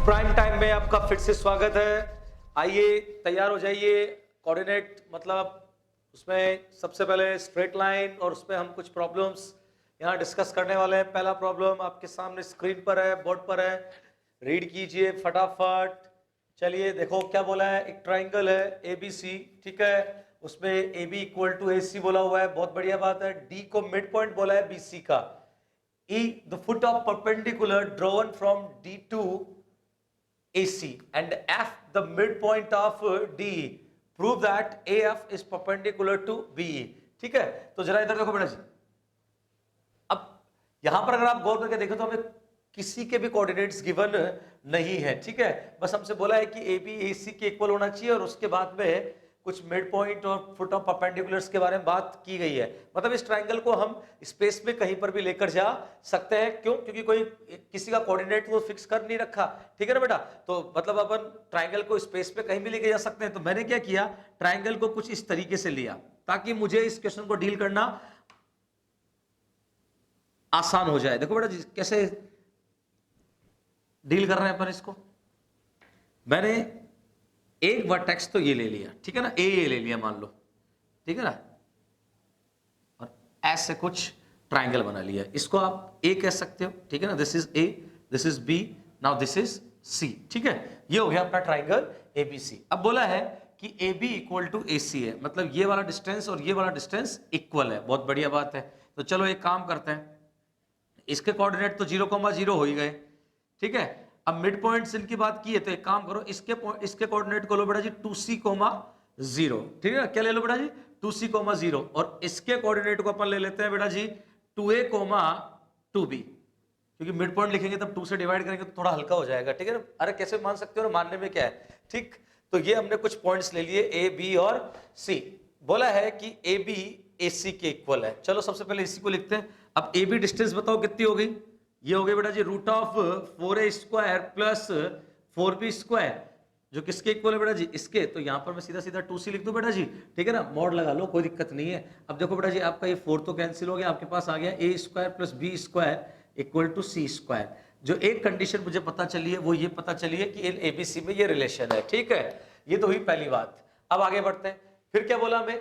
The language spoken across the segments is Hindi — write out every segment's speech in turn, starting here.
प्राइम टाइम में आपका फिर से स्वागत है। आइए तैयार हो जाइए। कोऑर्डिनेट मतलब उसमें सबसे पहले स्ट्रेट लाइन और उसमें हम कुछ प्रॉब्लम्स यहाँ डिस्कस करने वाले हैं। पहला प्रॉब्लम आपके सामने स्क्रीन पर है, बोर्ड पर है, रीड कीजिए फटाफट। चलिए देखो क्या बोला है। एक ट्राइंगल है ABC, ठीक है, उसमें AB इक्वल टू AC बोला हुआ है, बहुत बढ़िया बात है। D को मिड पॉइंट बोला है BC का। E the foot of perpendicular drawn from D to AC and F the midpoint of DE. Prove that AF is perpendicular to BE. ठीक है, तो जरा इधर देखो बेटा जी। अब यहां पर अगर आप गौर करके देखो तो हमें किसी के भी कोऑर्डिनेट्स गिवन नहीं है, ठीक है। बस हमसे बोला है कि AB AC के इक्वल होना चाहिए और उसके बाद में कुछ मिड पॉइंट और फुट ऑफ परपेंडिकुलर्स के बारे में बात की गई है। मतलब इस ट्रायंगल को हम स्पेस में कहीं पर भी लेकर जा सकते हैं। क्यों? क्योंकि कोई किसी का कोऑर्डिनेट वो फिक्स कर नहीं रखा, ठीक है ना बेटा। तो मतलब अपन ट्रायंगल को स्पेस में कहीं भी लेके जा सकते हैं। तो मैंने क्या किया, ट्रायंगल को कुछ इस तरीके से लिया ताकि मुझे इस क्वेश्चन को डील करना आसान हो जाए। देखो बेटा जी कैसे डील कर रहे हैं अपन इसको। मैंने एक वर्टेक्स तो ये ले लिया, ठीक है ना, ए ले लिया मान लो, ठीक है ना, और ऐसे कुछ ट्रायंगल बना लिया। इसको आप ए कह सकते हो, ठीक है ना। This is A, this is B, now this is C, ठीक है। ये हो गया अपना ट्रायंगल एबीसी। अब बोला है कि ए बी इक्वल टू ए सी है, मतलब ये वाला डिस्टेंस और ये वाला डिस्टेंस इक्वल है। बहुत बढ़िया बात है। तो चलो एक काम करते हैं, इसके कोऑर्डिनेट तो 0,0 हो ही गए, ठीक है। अब मिड पॉइंट्स इनकी बात की है तो एक काम करो, इसके कोऑर्डिनेट को लो बेटा जी 2C,0, ठीक है। क्या ले लो बेटा जी 2C,0 और इसके कोऑर्डिनेट को अपन ले लेते हैं बेटा जी 2A,2B, क्योंकि मिड पॉइंट लिखेंगे तब 2 से डिवाइड करेंगे तो थोड़ा हल्का हो जाएगा, ठीक है ना। अरे कैसे मान सकते हो ना, मानने में क्या है, ठीक। तो ये हमने कुछ पॉइंट्स ले लिए A, B और C। बोला है कि AB AC के इक्वल है। चलो सबसे पहले इसी को लिखते हैं। अब AB डिस्टेंस बताओ कितनी हो गई। ये हो गया बेटा जी root of 4A² plus 4B², जो किसके इक्वल है बेटा जी, इसके। तो यहां पर मैं सीधा सीधा 2C लिख दूं बेटा जी, ठीक है ना, मॉड लगा लो, कोई दिक्कत नहीं है। अब देखो बेटा जी आपका ये 4 तो कैंसिल हो गया, आपके पास आ गया A² plus B² equal to C²। जो एक कंडीशन मुझे पता चली है वो ये पता चली है कि इन ABC में ये रिलेशन है, ठीक है। ये तो हुई पहली बात। अब आगे बढ़ते हैं। फिर क्या बोला हमें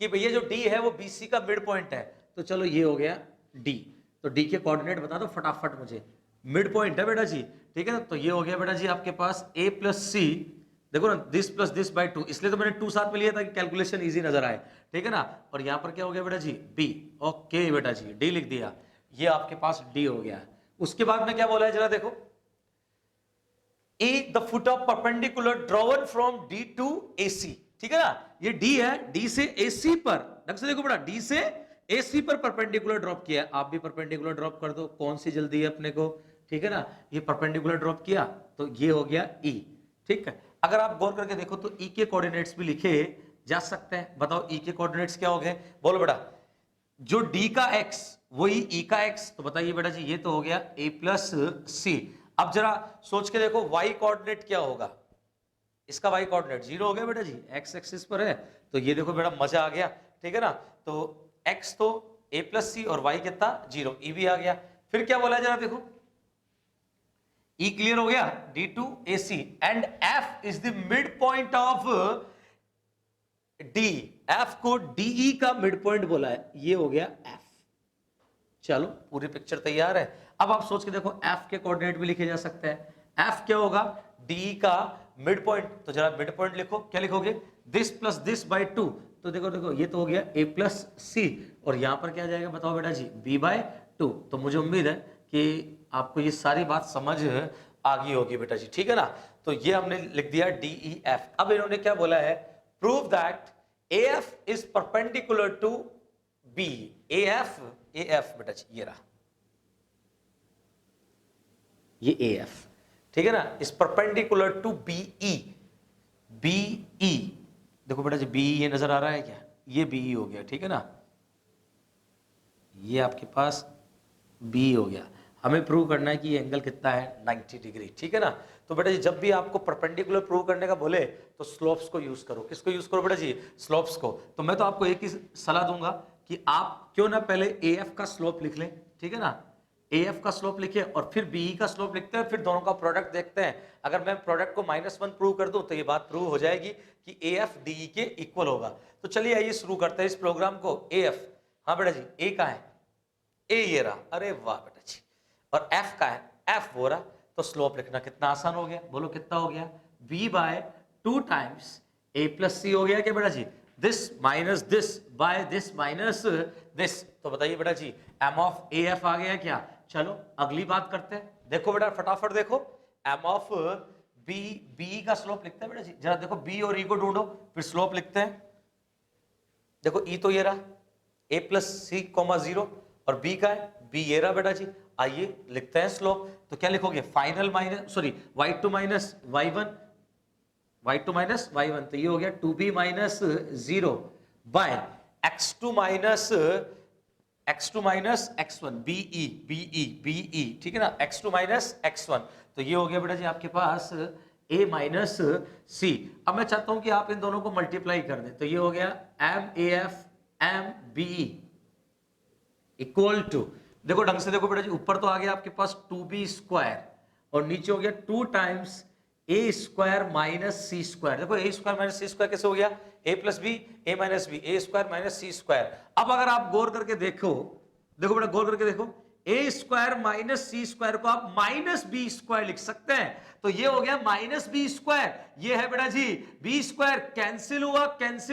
कि भैया जो D है वो BC का मिड पॉइंट है। तो चलो ये हो गया D। तो D के कोऑर्डिनेट बता दो फटाफट मुझे। मिड पॉइंट है बेटा जी, ठीक है ना। तो ये हो गया बेटा जी आपके पास A प्लस C, देखो ना, दिस प्लस दिस बाई 2, इसलिए तो मैंने 2 साथ में लिया ताकि कैलकुलेशन इजी नजर आए, ठीक है ना। और यहां पर क्या हो गया बेटा जी B। ओके बेटा जी D लिख दिया, ये आपके पास D हो गया। उसके बाद में क्या बोला है जरा देखो, E the foot of perpendicular drawn from D to AC, ठीक है ना। ये D है, D से AC पर, ढंग से देखो बेटा, D से AC पर परपेंडिकुलर ड्रॉप किया। आप भी परपेंडिकुलर ड्रॉप कर दो, कौन सी जल्दी है अपने को, ठीक है ना। ये परपेंडिकुलर ड्रॉप किया तो ये हो गया E, ठीक है। अगर आप गौर करके देखो तो E के कोऑर्डिनेट्स भी लिखे जा सकते हैं। बताओ E के कोऑर्डिनेट्स क्या हो गए, बोलो बेटा। जो D का X वही E का X, तो बताइए बेटा जी ये तो हो गया A प्लस C। अब जरा सोच के देखो Y कोऑर्डिनेट क्या होगा, इसका Y कोऑर्डिनेट 0 हो गया बेटा जी, X एक्सिस पर है। तो ये देखो बेटा मजा आ गया, ठीक है ना। तो X तो A प्लस C और Y कितना 0, E भी आ गया। फिर क्या बोला जरा देखो, E क्लियर हो गया D to AC and F is the mid point of D। F को DE का मिड पॉइंट बोला है, ये हो गया F। चलो पूरी पिक्चर तैयार है। अब आप सोच के देखो F के कोऑर्डिनेट भी लिखे जा सकते हैं। F क्या होगा, DE का मिड पॉइंट। तो जरा मिड पॉइंट लिखो, क्या लिखोगे, दिस प्लस दिस बाई 2। तो देखो देखो ये तो हो गया A प्लस C और यहां पर क्या आ जाएगा बताओ बेटा जी B/2। तो मुझे उम्मीद है कि आपको ये सारी बात समझ आ गई होगी बेटा जी, ठीक है ना। तो ये हमने लिख दिया DEF। अब इन्होंने क्या बोला है, prove that AF is perpendicular to B। AF बेटा जी ये रहा, ये AF, ठीक है ना, is perpendicular to BE। BE देखो बेटा जी BE ये नजर आ रहा है क्या, ये BE हो गया, ठीक है ना। ये आपके पास BE हो गया। हमें प्रूव करना है कि ये एंगल कितना है 90 डिग्री, ठीक है ना। तो बेटा जी जब भी आपको परपेंडिकुलर प्रूव करने का बोले तो स्लोप्स को यूज करो। किसको यूज करो बेटा जी, स्लोप्स को। तो मैं तो आपको एक ही सलाह दूंगा कि आप क्यों ना पहले AF का स्लोप लिख लें, ठीक है ना। AF का स्लोप लिखे और फिर BE का स्लोप लिखते हैं, फिर दोनों का प्रोडक्ट देखते हैं। अगर मैं प्रोडक्ट को -1 प्रूव कर दूं तो ये बात प्रूव हो जाएगी कि AF DE के इक्वल होगा। तो चलिए आइए शुरू करते हैं इस प्रोग्राम को। AF, हाँ बेटा जी, A कहाँ है? A ये रहा, अरे वाह बेटा जी। और F का है, F वो रहा। तो स्लोप लिखना कितना आसान हो गया, बोलो कितना हो गया? B/2 times A plus C हो गया क्या बेटा जी? This minus this by this minus this. तो बताइए बेटा जी, M ऑफ AF आ गया क्या? चलो अगली बात करते हैं। देखो बेटा फटाफट देखो, M ऑफ B का स्लोप लिखते हैं बेटा जी। जरा देखो B और E को ढूंढो, फिर स्लोप लिखते हैं। देखो E तो ये रहा, A प्लस C, 0 और B का है, B ये रहा बेटा जी। आइए लिखते हैं स्लोप। तो क्या लिखोगे? Final minus sorry y2 minus y1, y2 minus y1, तो ये हो गया 2b minus 0 bye x2 minus x1 be, ठीक है ना, x2 माइनस x1। तो ये हो गया बेटा जी आपके पास a माइनस c। अब मैं चाहता हूं कि आप इन दोनों को मल्टीप्लाई कर दें। तो ये हो गया MAF MBE इक्वल टू, देखो ढंग से देखो बेटा जी, ऊपर तो आ गया आपके पास 2b स्क्वायर और नीचे हो गया 2 times a square minus c square. देखो a square minus c square कैसे हो गया? a plus B a minus B, a square minus c square. अब अगर आप गौर करके देखो, देखो बेटा गौर करके देखो, a square minus c square को आप माइनस बी स्क्वायर लिख सकते हैं। तो ये हो गया माइनस बी स्क्वायर, ये है बेटा जी बी स्क्वायर, कैंसिल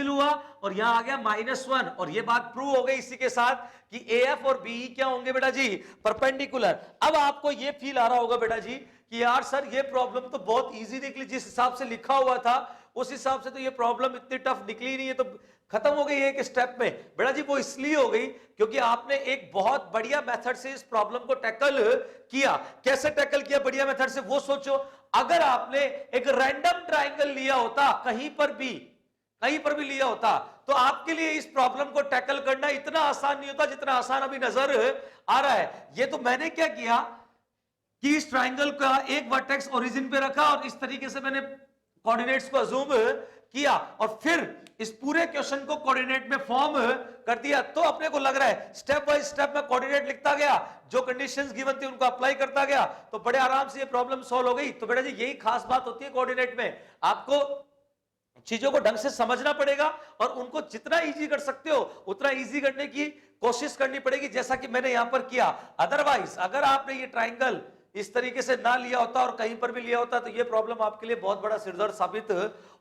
हुआ और यहां आ गया -1 और ये बात प्रूव हो गई इसी के साथ कि AF और BE क्या होंगे बेटा जी? परपेंडिकुलर। अब आपको ये फील आ रहा होगा बेटा जी कि यार सर ये प्रॉब्लम तो बहुत इजी निकली, जिस हिसाब से लिखा हुआ था उस हिसाब से तो ये प्रॉब्लम इतनी टफ निकली नहीं है, तो खत्म हो गई एक स्टेप में। बेटा जी वो इसलिए हो गई क्योंकि आपने एक बहुत बढ़िया मेथड से इस प्रॉब्लम को टैकल किया। कैसे टैकल किया बढ़िया मेथड से, वो सोचो। अगर आपने एक रैंडम ट्राइंगल लिया होता, कहीं पर भी लिया होता, तो आपके लिए इस प्रॉब्लम को टैकल करना इतना आसान नहीं होता जितना आसान अभी नजर आ रहा है। ये तो मैंने क्या किया कि इस ट्राइंगल का एक वर्टेक्स ओरिजिन पे रखा और इस तरीके से मैंने कोऑर्डिनेट्स को अज्यूम किया और फिर इस पूरे क्वेश्चन को कोऑर्डिनेट में फॉर्म कर दिया। तो अपने को लग रहा है स्टेप बाय स्टेप में कोऑर्डिनेट लिखता गया, जो कंडीशंस गिवन थी उनको अप्लाई करता गया, तो बड़े आराम से ये प्रॉब्लम सॉल्व हो गई। तो बेटा जी यही खास बात होती है कोऑर्डिनेट में, आपको चीजों को ढंग से समझना पड़ेगा और उनको जितना इजी कर सकते हो उतना इजी करने की कोशिश करनी पड़ेगी, जैसा कि मैंने यहां पर किया। अदरवाइज अगर आपने ये ट्राइंगल इस तरीके से ना लिया होता और कहीं पर भी लिया होता तो ये प्रॉब्लम आपके लिए बहुत बड़ा सिरदर्द साबित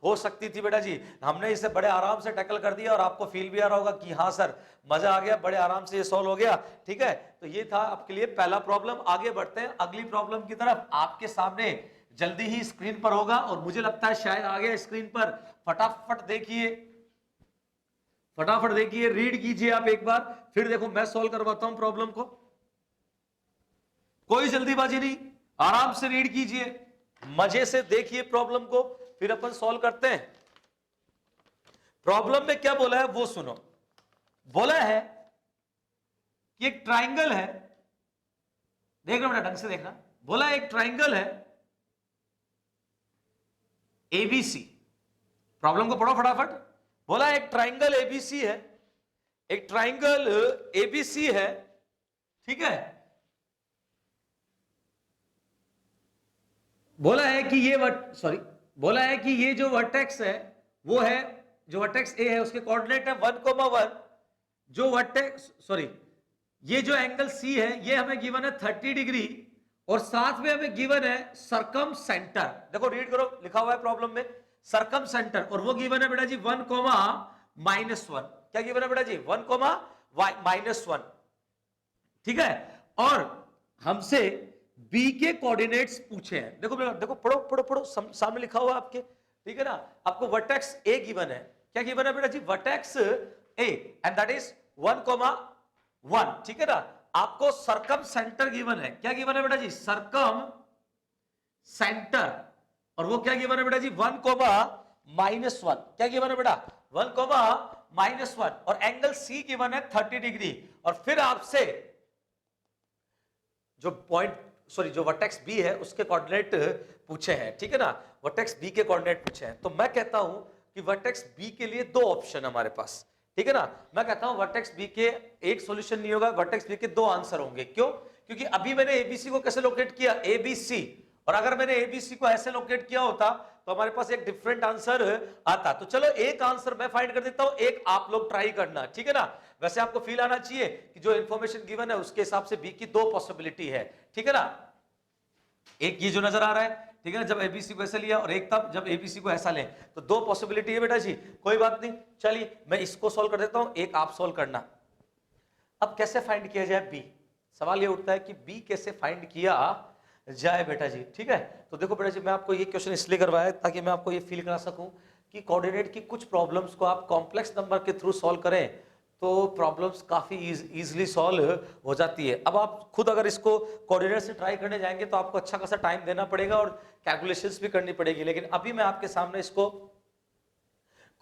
हो सकती थी बेटा जी। हमने इसे बड़े आराम से टैकल कर दिया और आपको फील भी आ रहा होगा कि हाँ सर मजा आ गया, बड़े आराम से ये सॉल्व हो गया। ठीक है, तो ये था आपके लिए पहला प्रॉब्लम। आगे बढ़ते हैं अगली प्रॉब्लम की तरफ। आपके सामने जल्दी ही स्क्रीन पर होगा और मुझे लगता है शायद आ गया स्क्रीन पर। फटाफट देखिए, रीड कीजिए आप एक बार, फिर देखो मैं सॉल्व करवाता हूं प्रॉब्लम को। कोई जल्दीबाजी नहीं, आराम से रीड कीजिए, मजे से देखिए प्रॉब्लम को, फिर अपन सॉल्व करते हैं। प्रॉब्लम में क्या बोला है वो सुनो। बोला है कि एक ट्राइंगल है, देखना बेटा ढंग से देखना। बोला एक ट्राइंगल है ABC, प्रॉब्लम को पढ़ो फटाफट। बोला एक ट्राइंगल ABC है, एक ट्राइंगल ABC है, ठीक है। बोला है कि ये जो वर्टेक्स है वो है, जो वर्टेक्स A है उसके कोऑर्डिनेट है 1,1। जो वर्टेक्स ये जो एंगल C है ये हमें गिवन है 30 डिग्री और साथ में हमें गिवन है सरकम सेंटर। देखो रीड करो, लिखा हुआ है प्रॉब्लम में सरकम सेंटर, और वो गिवन है बेटा जी 1,-1। क्या गिवन है बेटा जी? 1,-1, ठीक है। और हमसे B के कोऑर्डिनेट्स पूछे हैं। देखो देखो पढ़ो सामने लिखा हुआ आपके, ठीक है ना। आपको वर्टेक्स A गिवन है। क्या गिवन है बेटा जी? Vertex A and that is 1,1, ठीक है ना। आपको सरकम सेंटर गिवन है। क्या गिवन है बेटा जी? सरकम सेंटर, और वो क्या गिवन है बेटा जी? 1,-1। क्या गिवन है बेटा? 1,-1 और एंगल C गिवन है 30 डिग्री। और फिर आपसे जो वर्टेक्स B है उसके कोऑर्डिनेट पूछे हैं, ठीक है ना। वर्टेक्स B के कोऑर्डिनेट पूछे हैं। तो मैं कहता हूं कि वर्टेक्स B के लिए दो ऑप्शन हमारे पास। ठीक है ना। मैं कहता हूं वर्टेक्स बी के एक सॉल्यूशन नहीं होगा, वर्टेक्स बी के दो आंसर होंगे। क्यों? क्योंकि अभी मैंने एबीसी को कैसे लोकेट किया, एबीसी, और अगर मैंने एबीसी को ऐसे लोकेट किया होता तो हमारे पास एक डिफरेंट आंसर आता। तो चलो एक आंसर मैं फाइंड कर देता हूं, एक आप लोग ट्राई करना, ठीक है ना। वैसे आपको फील आना चाहिए कि जो इंफॉर्मेशन गिवन है उसके हिसाब से बी की दो पॉसिबिलिटी है, ठीक है ना। एक ये जो नजर आ रहा है, ठीक है ना, जब एबीसी को ऐसे लिया, और एक तब जब एबीसी को ऐसा लें, तो दो पॉसिबिलिटी है बेटा जी। कोई बात नहीं, चलिए मैं इसको सॉल्व कर देता हूं, एक आप सॉल्व करना। अब कैसे फाइंड किया जाए बी, सवाल ये उठता है कि बी कैसे फाइंड किया जाए बेटा जी, ठीक है। तो देखो बेटा जी, मैं आपको ये क्वेश्चन इसलिए करवाया ताकि मैं आपको ये फील करा सकूं कि कोऑर्डिनेट की कुछ प्रॉब्लम्स को आप कॉम्प्लेक्स नंबर के थ्रू सॉल्व करें तो प्रॉब्लम्स काफी इजीली सॉल्व हो जाती है। अब आप खुद अगर इसको कोऑर्डिनेट से ट्राई करने जाएंगे तो आपको अच्छा खासा टाइम देना पड़ेगा और कैलकुलेशंस भी करनी पड़ेगी, लेकिन अभी मैं आपके सामने इसको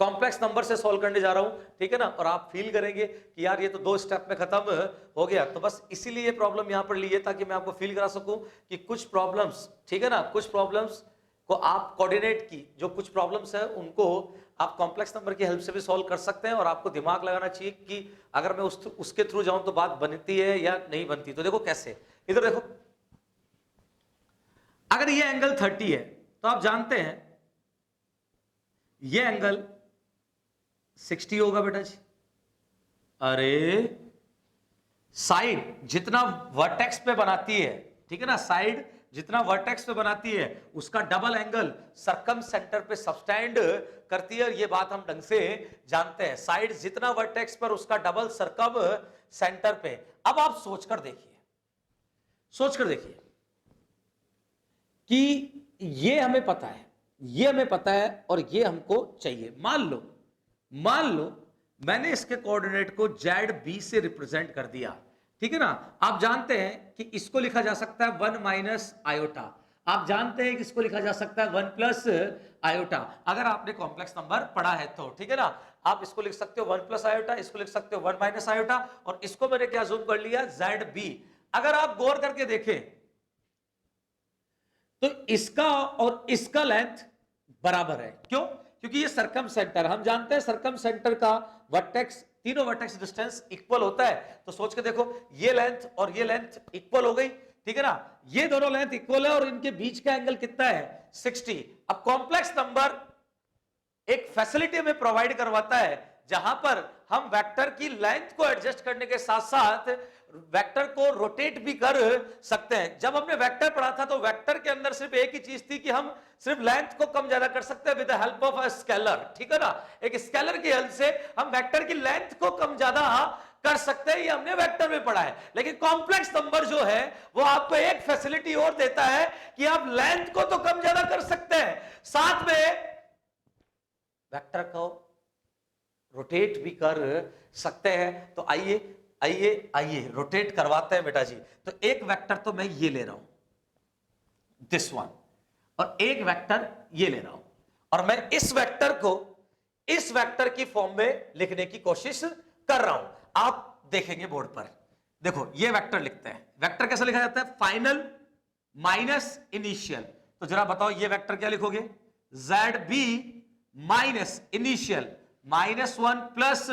कॉम्प्लेक्स नंबर से सॉल्व करने जा रहा हूं, ठीक है ना। और आप फील करेंगे कि यार ये तो दो स्टेप में खत्म हो गया। तो बस इसीलिए प्रॉब्लम यहां पर ली है ताकि मैं आपको फील करा सकूं कि कुछ प्रॉब्लम्स, ठीक है ना, कुछ प्रॉब्लम्स को आप कोऑर्डिनेट की जो कुछ प्रॉब्लम्स है उनको आप कॉम्प्लेक्स नंबर की हेल्प से भी सॉल्व कर सकते हैं। और आपको दिमाग लगाना चाहिए कि अगर मैं उसके थ्रू जाऊं तो बात बनती है या नहीं बनती। तो देखो कैसे, इधर देखो, अगर ये एंगल 30 है तो आप जानते हैं ये एंगल 60 होगा बेटा जी। अरे साइड जितना वर्टेक्स पे बनाती है, ठीक है ना, साइड जितना वर्टेक्स पे बनाती है उसका डबल एंगल सर्कम सेंटर पे सबटेंड करती है। ये बात हम ढंग से जानते हैं, साइड जितना वर्टेक्स पर उसका डबल सर्कम सेंटर पे। अब आप सोचकर देखिए, सोचकर देखिए कि ये हमें पता है, ये हमें पता है और ये हमको चाहिए। मान लो मैंने इसके कोऑर्डिनेट को ZB से रिप्रेजेंट कर दिया, ठीक है ना। आप जानते हैं कि इसको लिखा जा सकता है 1 माइनस आयोटा, आप जानते हैं कि इसको लिखा जा सकता है 1 प्लस आयोटा, अगर आपने कॉम्प्लेक्स नंबर पढ़ा है तो, ठीक है ना। आप इसको लिख सकते हो 1 प्लस आयोटा, इसको लिख सकते हो 1 माइनस आयोटा, और इसको मैंने क्या जूम कर लिया, ZB। अगर आप गौर करके देखें तो इसका और इसका लेंथ बराबर है। क्यों? क्योंकि ये सर्कम सेंटर, हम जानते हैं सर्कम सेंटर का वर्टेक्स, तीनों वर्टेक्स डिस्टेंस इक्वल होता है। तो सोच के देखो, ये लेंथ और ये लेंथ इक्वल हो गई, ठीक है ना। ये दोनों लेंथ इक्वल है और इनके बीच का एंगल कितना है, 60। अब कॉम्प्लेक्स नंबर एक फैसिलिटी हमें प्रोवाइड करवाता है जहां पर हम वेक्टर की लेंथ को एडजस्ट करने के साथ साथ वेक्टर को रोटेट भी कर सकते हैं। जब हमने वेक्टर पढ़ा था तो वेक्टर के अंदर सिर्फ एक ही चीज थी कि हम सिर्फ लेंथ को कम ज्यादा कर सकते हैं with the help of a scalar, ठीक है ना। एक स्केलर की हेल्प से हम वेक्टर की लेंथ को कम ज्यादा कर सकते हैं, ये हमने वेक्टर में पढ़ा है। लेकिन कॉम्प्लेक्स नंबर जो है वो आपको एक फैसिलिटी और देता है कि आप लेंथ को तो कम ज्यादा कर सकते हैं, साथ में वेक्टर को रोटेट भी कर सकते हैं। तो आइए आइए आइए रोटेट करवाते हैं बेटा जी। तो एक वेक्टर तो मैं ये ले रहा हूं, दिस वन, और एक वेक्टर ये ले रहा हूं, और मैं इस वेक्टर को इस वेक्टर की फॉर्म में लिखने की कोशिश कर रहा हूं। आप देखेंगे बोर्ड पर, देखो ये वेक्टर लिखते हैं। वेक्टर कैसे लिखा जाता है, फाइनल माइनस इनिशियल। तो जरा बताओ ये वेक्टर क्या लिखोगे, ZB minus initial -1 plus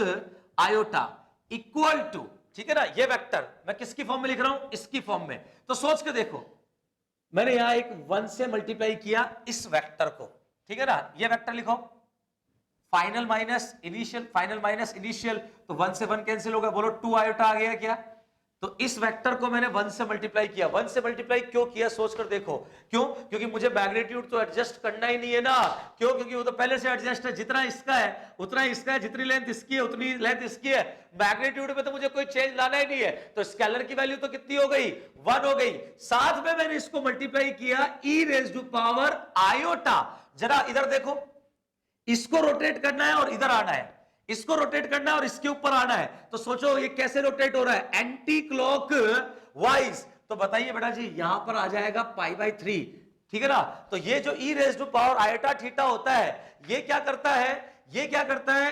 iota equal to, ठीक है ना। ये वेक्टर मैं किसकी फॉर्म में लिख रहा हूं, इसकी फॉर्म में। तो सोच के देखो, मैंने यहां एक 1 से मल्टीप्लाई किया इस वेक्टर को, ठीक है ना। ये वेक्टर लिखो final minus initial, final minus initial, तो 1 से 1 कैंसिल होगा, बोलो 2 आयोटा आ गया क्या। तो इस वेक्टर को मैंने 1 से मल्टीप्लाई किया। 1 से मल्टीप्लाई क्यों किया, सोचकर देखो। क्यों? क्योंकि मुझे मैग्नीट्यूड तो एडजस्ट करना ही नहीं है ना। क्यों? क्योंकि वो तो पहले से एडजस्ट है, जितना इसका है उतना इसका है, जितनी लेंथ इसकी है उतनी लेंथ इसकी है। मैग्नीट्यूड में तो मुझे कोई चेंज लाना ही नहीं है। तो स्केलर की वैल्यू तो कितनी हो गई, 1 हो गई। साथ में मैंने इसको मल्टीप्लाई किया e⁻⁴ आयोटा। जरा इधर देखो, इसको रोटेट करना है और इधर आना है, इसको रोटेट करना है और इसके ऊपर आना है। तो सोचो ये कैसे रोटेट हो रहा है, एंटी क्लॉक वाइज। तो बताइए बेटा जी, यहां पर आ जाएगा π/3, ठीक है ना। तो ये जो e⁻⁴ आयोटा थीटा होता है, ये क्या करता है, ये क्या करता है,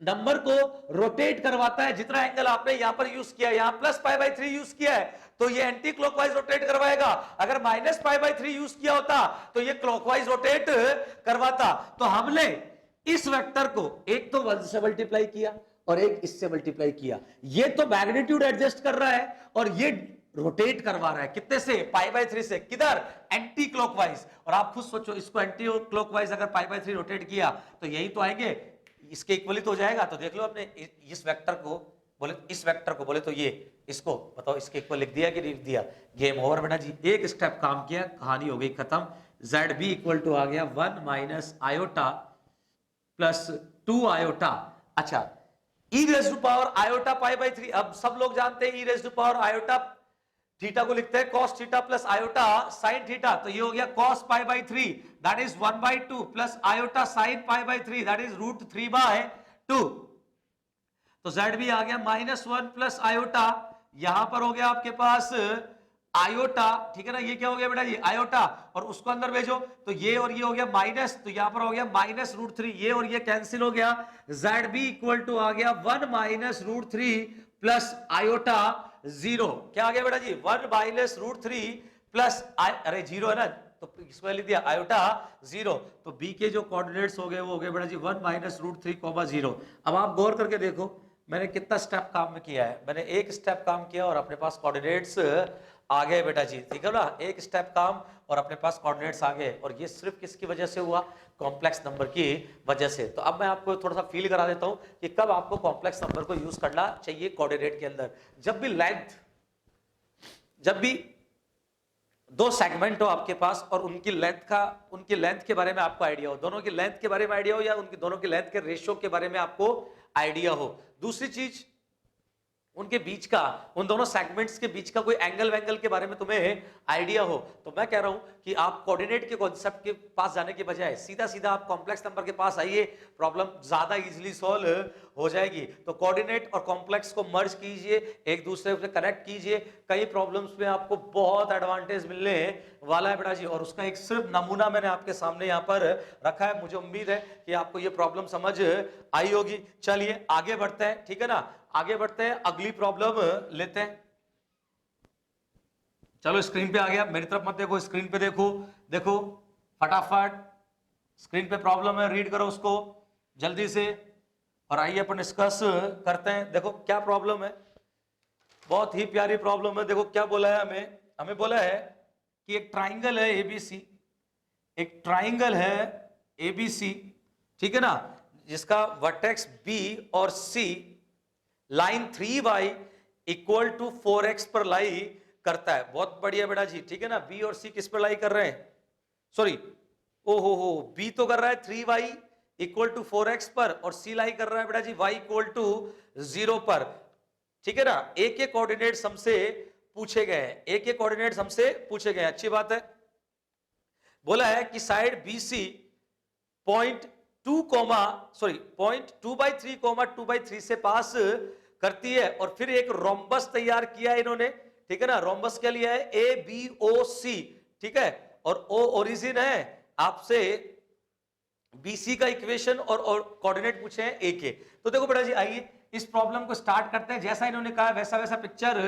नंबर को रोटेट करवाता है। जितना एंगल आपने यहां पर यूज किया, यहां प्लस π/3 यूज किया है, तो ये एंटी क्लॉकवाइज रोटेट करवाएगा। अगर माइनस π/3 यूज किया होता तो ये क्लॉकवाइज रोटेट करवाता। तो हमने इस वेक्टर को एक तो 1 से मल्टीप्लाई किया और एक इससे मल्टीप्लाई किया। ये तो मैग्नीट्यूड एडजस्ट कर रहा है और ये रोटेट करवा रहा है कितने से, π/3 से, किधर, एंटी क्लॉकवाइज। और आप खुद सोचो, इसको एंटी क्लॉकवाइज अगर π/3 रोटेट किया तो यही तो आएंगे, इसके इक्वली तो हो जाएगा। तो देख लो आपने इस वेक्टर को बोले, इस वेक्टर को बोले तो ये, इसको बताओ इसके इक्वल लिख दिया कि नहीं लिख दिया, गेम ओवर बेटा जी। एक स्टेप काम किया, कहानी हो गई खत्म। ZB इक्वल टू आ गया 1 माइनस आयोटा प्लस 2 आयोटा। अच्छा, e raise to power iota π/3, अब सब लोग जानते हैं e raise to power iota theta को लिखते हैं cos theta plus iota sin theta, तो ये हो गया cos π/3 that is 1/2 plus iota sin π/3 that is √3/2। तो ZB आ गया -1 प्लस आयोटा, यहां पर हो गया आपके पास आयोटा, ठीक है ना, ये क्या हो गया बेटा जी, आयोटा, और उसको अंदर भेजो तो ये और ये हो गया माइनस, तो यहां पर हो गया -√3, ये और ये कैंसिल हो गया। ZB इक्वल टू आ गया 1 माइनस √3 प्लस आयोटा 0। क्या आ गया बेटा जी, 1 माइनस √3 प्लस अरे 0 है ना, तो इसको लिख दिया आयोटा 0। तो बी के जो कोऑर्डिनेट्स हो गए वो हो गए बेटा जी 1 माइनस √3, 0। अब आप गौर करके देखो मैंने कितना स्टेप काम में किया है, मैंने एक स्टेप काम किया और अपने पास कोऑर्डिनेट्स आ गए बेटा जी, ठीक है ना, एक स्टेप काम और अपने पास कोऑर्डिनेट्स आ गए। और ये सिर्फ किसकी वजह से हुआ, कॉम्प्लेक्स नंबर की वजह से। तो अब मैं आपको थोड़ा सा फील करा देता हूं कि कब आपको कॉम्प्लेक्स नंबर को यूज करना चाहिए कोऑर्डिनेट के अंदर। जब भी दो सेगमेंट हो आपके पास और उनकी लेंथ के बारे में आपको आइडिया हो, दोनों की लेंथ के बारे में आइडिया हो या उनकी दोनों की लेंथ के रेशियो के बारे में आपको आइडिया हो। दूसरी चीज, उनके बीच का, उन दोनों सेगमेंट्स के बीच का कोई एंगल के बारे में तुम्हें आइडिया हो। तो मैं कह रहा हूं कि आप कोऑर्डिनेट के कॉन्सेप्ट के पास जाने के बजाय सीधा सीधा आप कॉम्प्लेक्स नंबर के पास आइए, प्रॉब्लम ज्यादा इजीली सॉल्व हो जाएगी। तो कोऑर्डिनेट और कॉम्प्लेक्स को मर्ज कीजिए, एक दूसरे से कनेक्ट कीजिए, कई प्रॉब्लम्स में आपको बहुत एडवांटेज मिलने वाला है बेटा जी। और उसका एक सिर्फ नमूना मैंने आपके सामने यहाँ पर रखा है, मुझे उम्मीद है कि आपको ये प्रॉब्लम समझ आई होगी। चलिए आगे बढ़ते हैं, ठीक है ना, आगे बढ़ते हैं, अगली प्रॉब्लम लेते हैं। चलो स्क्रीन पे आ गया, मेरी तरफ मत देखो, स्क्रीन पे देखो, देखो फटाफट स्क्रीन पे प्रॉब्लम है, रीड करो उसको जल्दी से और आइए अपन डिस्कस करते हैं। देखो क्या प्रॉब्लम है, बहुत ही प्यारी प्रॉब्लम है। देखो क्या बोला है हमें बोला है कि एक ट्राइंगल है एबीसी, एक ट्राइंगल है एबीसी, ठीक है ना, जिसका वर्टेक्स बी और सी line 3y equal to 4x पर लाई करता है। बहुत बढ़िया बेटा जी, ठीक है ना, बी और सी किस पर लाई कर रहे हैं, सॉरी ओहो बी तो कर रहा है 3y इक्वल टू 4x पर और सी लाई कर रहा है बेटा जी y इक्वल टू 0 पर, ठीक है ना। एक एक कोऑर्डिनेट्स हमसे पूछे गए हैं, एक एक कोऑर्डिनेट्स हमसे पूछे गए हैं, अच्छी बात है। बोला है कि साइड BC पॉइंट 2/3, 2/3 से पास करती है और फिर एक रोम्बस तैयार किया है इन्होंने, ठीक है ना। रोम्बस क्या लिया है, ABOC, ठीक है, और O ओरिजिन है, आपसे BC का इक्वेशन और कोऑर्डिनेट पूछे हैं A के। तो देखो बेटा जी, आइए इस प्रॉब्लम को स्टार्ट करते हैं, जैसा इन्होंने कहा वैसा वैसा पिक्चर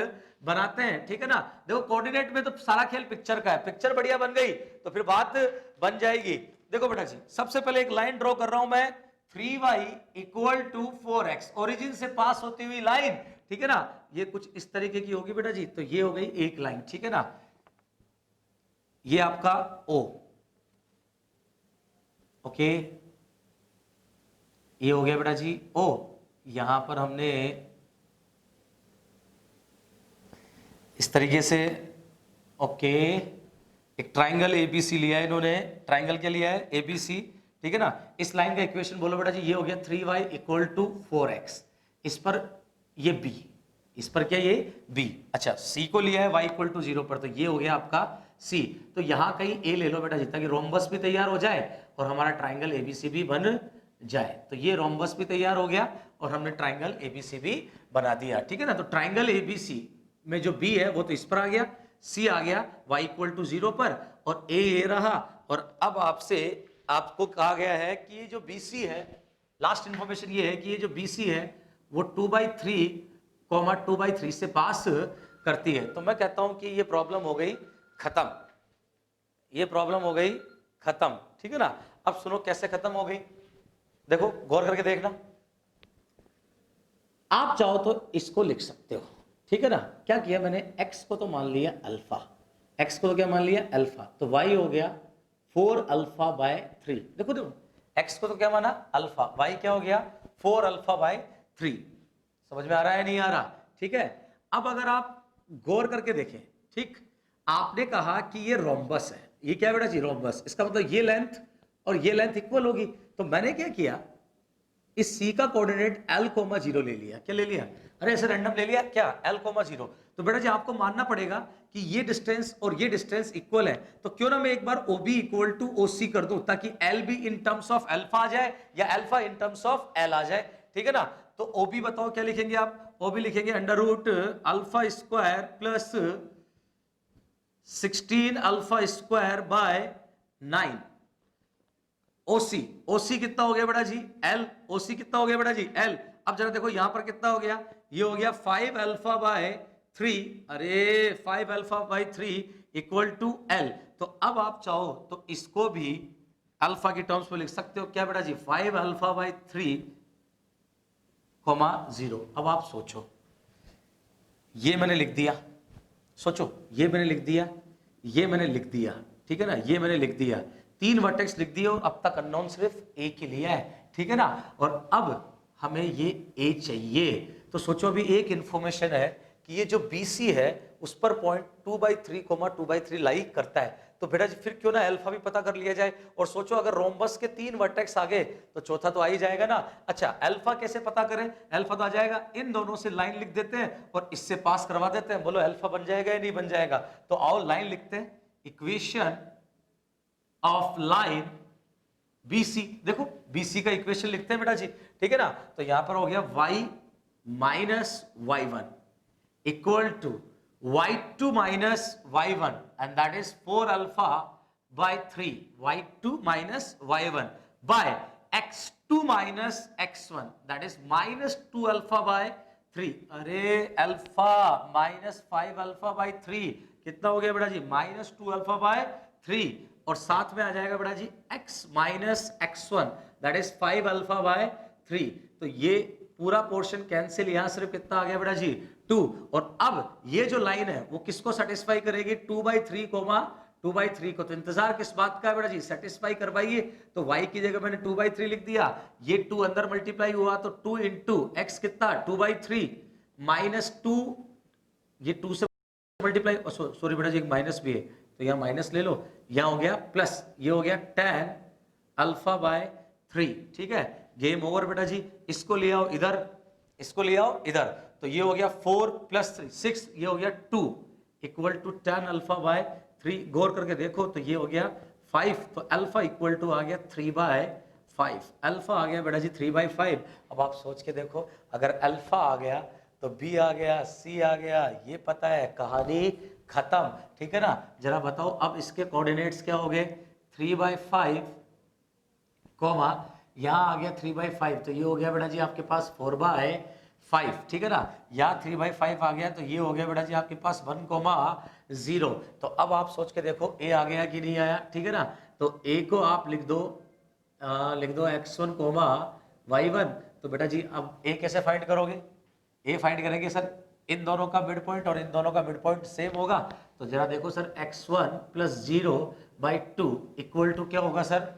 बनाते हैं, ठीक है ना। देखो कोऑर्डिनेट में तो सारा खेल पिक्चर का है, पिक्चर बढ़िया बन गई तो फिर बात बन जाएगी। देखो बेटा जी, सबसे पहले एक लाइन ड्रॉ कर रहा हूं मैं, 3y equal to 4x, origin से पास होती हुई लाइन, ठीक है ना, ये कुछ इस तरीके की होगी बेटा जी। तो ये हो गई एक लाइन, ठीक है ना, ये आपका O, ओके, ये हो गया बेटा जी O। यहां पर हमने इस तरीके से, ओके, एक ट्राइंगल एबीसी लिया है इन्होंने, ट्राइंगल क्या लिया है, एबीसी, ठीक है ना। इस लाइन का इक्वेशन बोलो बेटा जी, ये हो गया 3y इक्वल टू 4x, इस पर ये b, इस पर क्या ये b, अच्छा c को लिया है y इक्वल टू 0 पर, तो ये हो गया आपका c। तो यहां कहीं a ले लो बेटा जी, ताकि रोम्बस भी तैयार हो जाए और हमारा ट्राइंगल एबीसी भी बन जाए। तो ये रोम्बस भी तैयार हो गया और हमने ट्राइंगल एबीसी भी बना दिया, ठीक है ना। तो ट्राइंगल एबीसी में जो b है वो तो इस पर आ गया, c आ गया y इक्वल टू 0 पर और a ये रहा। और अब आपको कहा गया है कि ये जो BC है, लास्ट इंफॉर्मेशन ये है कि ये जो BC है वो 2/3 से पास करती है। तो मैं कहता हूं कि ये प्रॉब्लम हो गई खत्म, ये प्रॉब्लम हो गई खत्म, ठीक है ना। अब सुनो कैसे खत्म हो गई, देखो गौर करके देखना, आप चाहो तो इसको लिख सकते हो, ठीक है ना। क्या किया मैंने, x को तो मान लिया अल्फा, x को तो क्या मान लिया अल्फा, तो y हो गया 4 अल्फा बाय 3। देखो देखो, x को तो क्या माना अल्फा, y क्या हो गया 4 अल्फा बाय 3। समझ में आ रहा है नहीं आ रहा, ठीक है। अब अगर आप गौर करके देखें, ठीक, आपने कहा कि ये रोम्बस है, ये क्या बेटा जी रोम्बस, इसका मतलब ये लेंथ और ये लेंथ इक्वल होगी। तो मैंने क्या किया, इस C का कोऑर्डिनेट l,0 ले लिया। क्या ले लिया, अरे ऐसे रैंडम ले लिया क्या, l,0। तो बेटा जी आपको मानना पड़ेगा कि ये डिस्टेंस और ये डिस्टेंस इक्वल है, तो क्यों ना मैं एक बार OB इक्वल टू OC कर दूं, ताकि L भी इन टर्म्स ऑफ अल्फा आ जाए या alpha in terms of L आ जाए, ठीक है ना। तो OB बताओ क्या लिखेंगे आप, OB लिखेंगे under root alpha square plus 16 alpha square by 9। OC, OC कितना हो गया बेटा जी एल, ओसी कितना हो गया बेटा जी एल। अब जरा देखो यहां पर कितना हो गया, ये हो गया 5 अल्फा बाय 3, अरे 5 alpha by 3 equal to L. तो अब आप चाहो तो इसको भी अल्फा की टर्म्स में लिख सकते हो, क्या बेटा जी 5 अल्फा बाय 3 कोमा 0। अब आप सोचो, ये मैंने लिख दिया, सोचो ये मैंने लिख दिया, ये मैंने लिख दिया, ठीक है ना, ये मैंने लिख दिया, 3 वर्टेक्स लिख दिए और अब तक अननोन सिर्फ ए के लिए है, ठीक है ना। और अब हमें ये ए चाहिए, तो सोचो अभी एक इंफॉर्मेशन है कि ये जो BC है उस पर पॉइंट 2/3 2/3 लाई करता है। तो बेटा जी फिर क्यों ना अल्फा भी पता कर लिया जाए। और सोचो अगर रोम्बस के 3 वर्टेक्स आ गए तो चौथा तो आ ही जाएगा ना। अच्छा अल्फा कैसे पता करें, अल्फा तो आ जाएगा, इन दोनों से लाइन लिख देते हैं और इससे पास करवा देते हैं, बोलो अल्फा बन जाएगा या नहीं बन जाएगा। तो आओ लाइन लिखते हैं, इक्वेशन ऑफ लाइन BC। देखो BC का इक्वेशन लिखते हैं बेटा जी, ठीक है ना। तो यहां पर हो गया y minus y1 equal to y2 minus y1 and that is 4 alpha by 3, y2 minus y1 by x2 minus x1 that is minus 2 alpha by 3। अरे अल्फा माइनस 5 अल्फा बाय 3 कितना हो गया बेटा जी माइनस 2 अल्फा बाय 3, और साथ में आ जाएगा बेटा जी x minus x1 that is 5 alpha by 3। तो ये पूरा पोर्शन कैंसिल, यहां सिर्फ कितना आ गया बेटा जी 2। और अब ये जो लाइन है वो किसको सेटिस्फाई करेगी, 2/3 2/3 को। तो इंतजार किस बात का है बेटा जी, सेटिस्फाई करवाइए। तो y की जगह मैंने 2/3 लिख दिया, ये 2 अंदर मल्टीप्लाई हुआ तो 2 इंटू एक्स कितना 2/3 माइनस 2, ये 2 से मल्टीप्लाई, सॉरी बेटा जी एक माइनस भी है तो यहाँ माइनस ले लो, यहाँ हो गया प्लस, ये हो गया 10 अल्फा बाय 3, ठीक है। गेम ओवर बेटा जी, इसको ले आओ इधर, इसको ले आओ इधर, तो ये हो गया 4 प्लस 3 6, ये हो गया 2 इक्वल टू 10 अल्फा बाय 3। गौर करके देखो तो ये हो गया 5, तो अल्फा इक्वल टू आ गया 3/5, अल्फा आ गया बेटा जी 3/5। अब आप सोच के देखो, अगर अल्फा आ गया तो B आ गया, C आ गया, ये पता है, कहानी खत्म, ठीक है ना। जरा बताओ अब इसके कोऑर्डिनेट्स क्या हो गए, 3/5 कोमा यहाँ आ गया 3/5, तो ये हो गया बेटा जी आपके पास 4/5, ठीक है ना। यहाँ 3/5 आ गया तो ये हो गया बेटा जी आपके पास 1,0। तो अब आप सोच के देखो A आ गया कि नहीं आया, ठीक है ना। तो A को आप लिख दो x1 y1। तो बेटा जी अब A कैसे फाइंड करोगे, A फाइंड करेंगे सर इन दोनों का मिड पॉइंट और इन दोनों का मिड पॉइंट सेम होगा। तो जरा देखो sir x1 plus 0/2 equal to क्या होगा sir,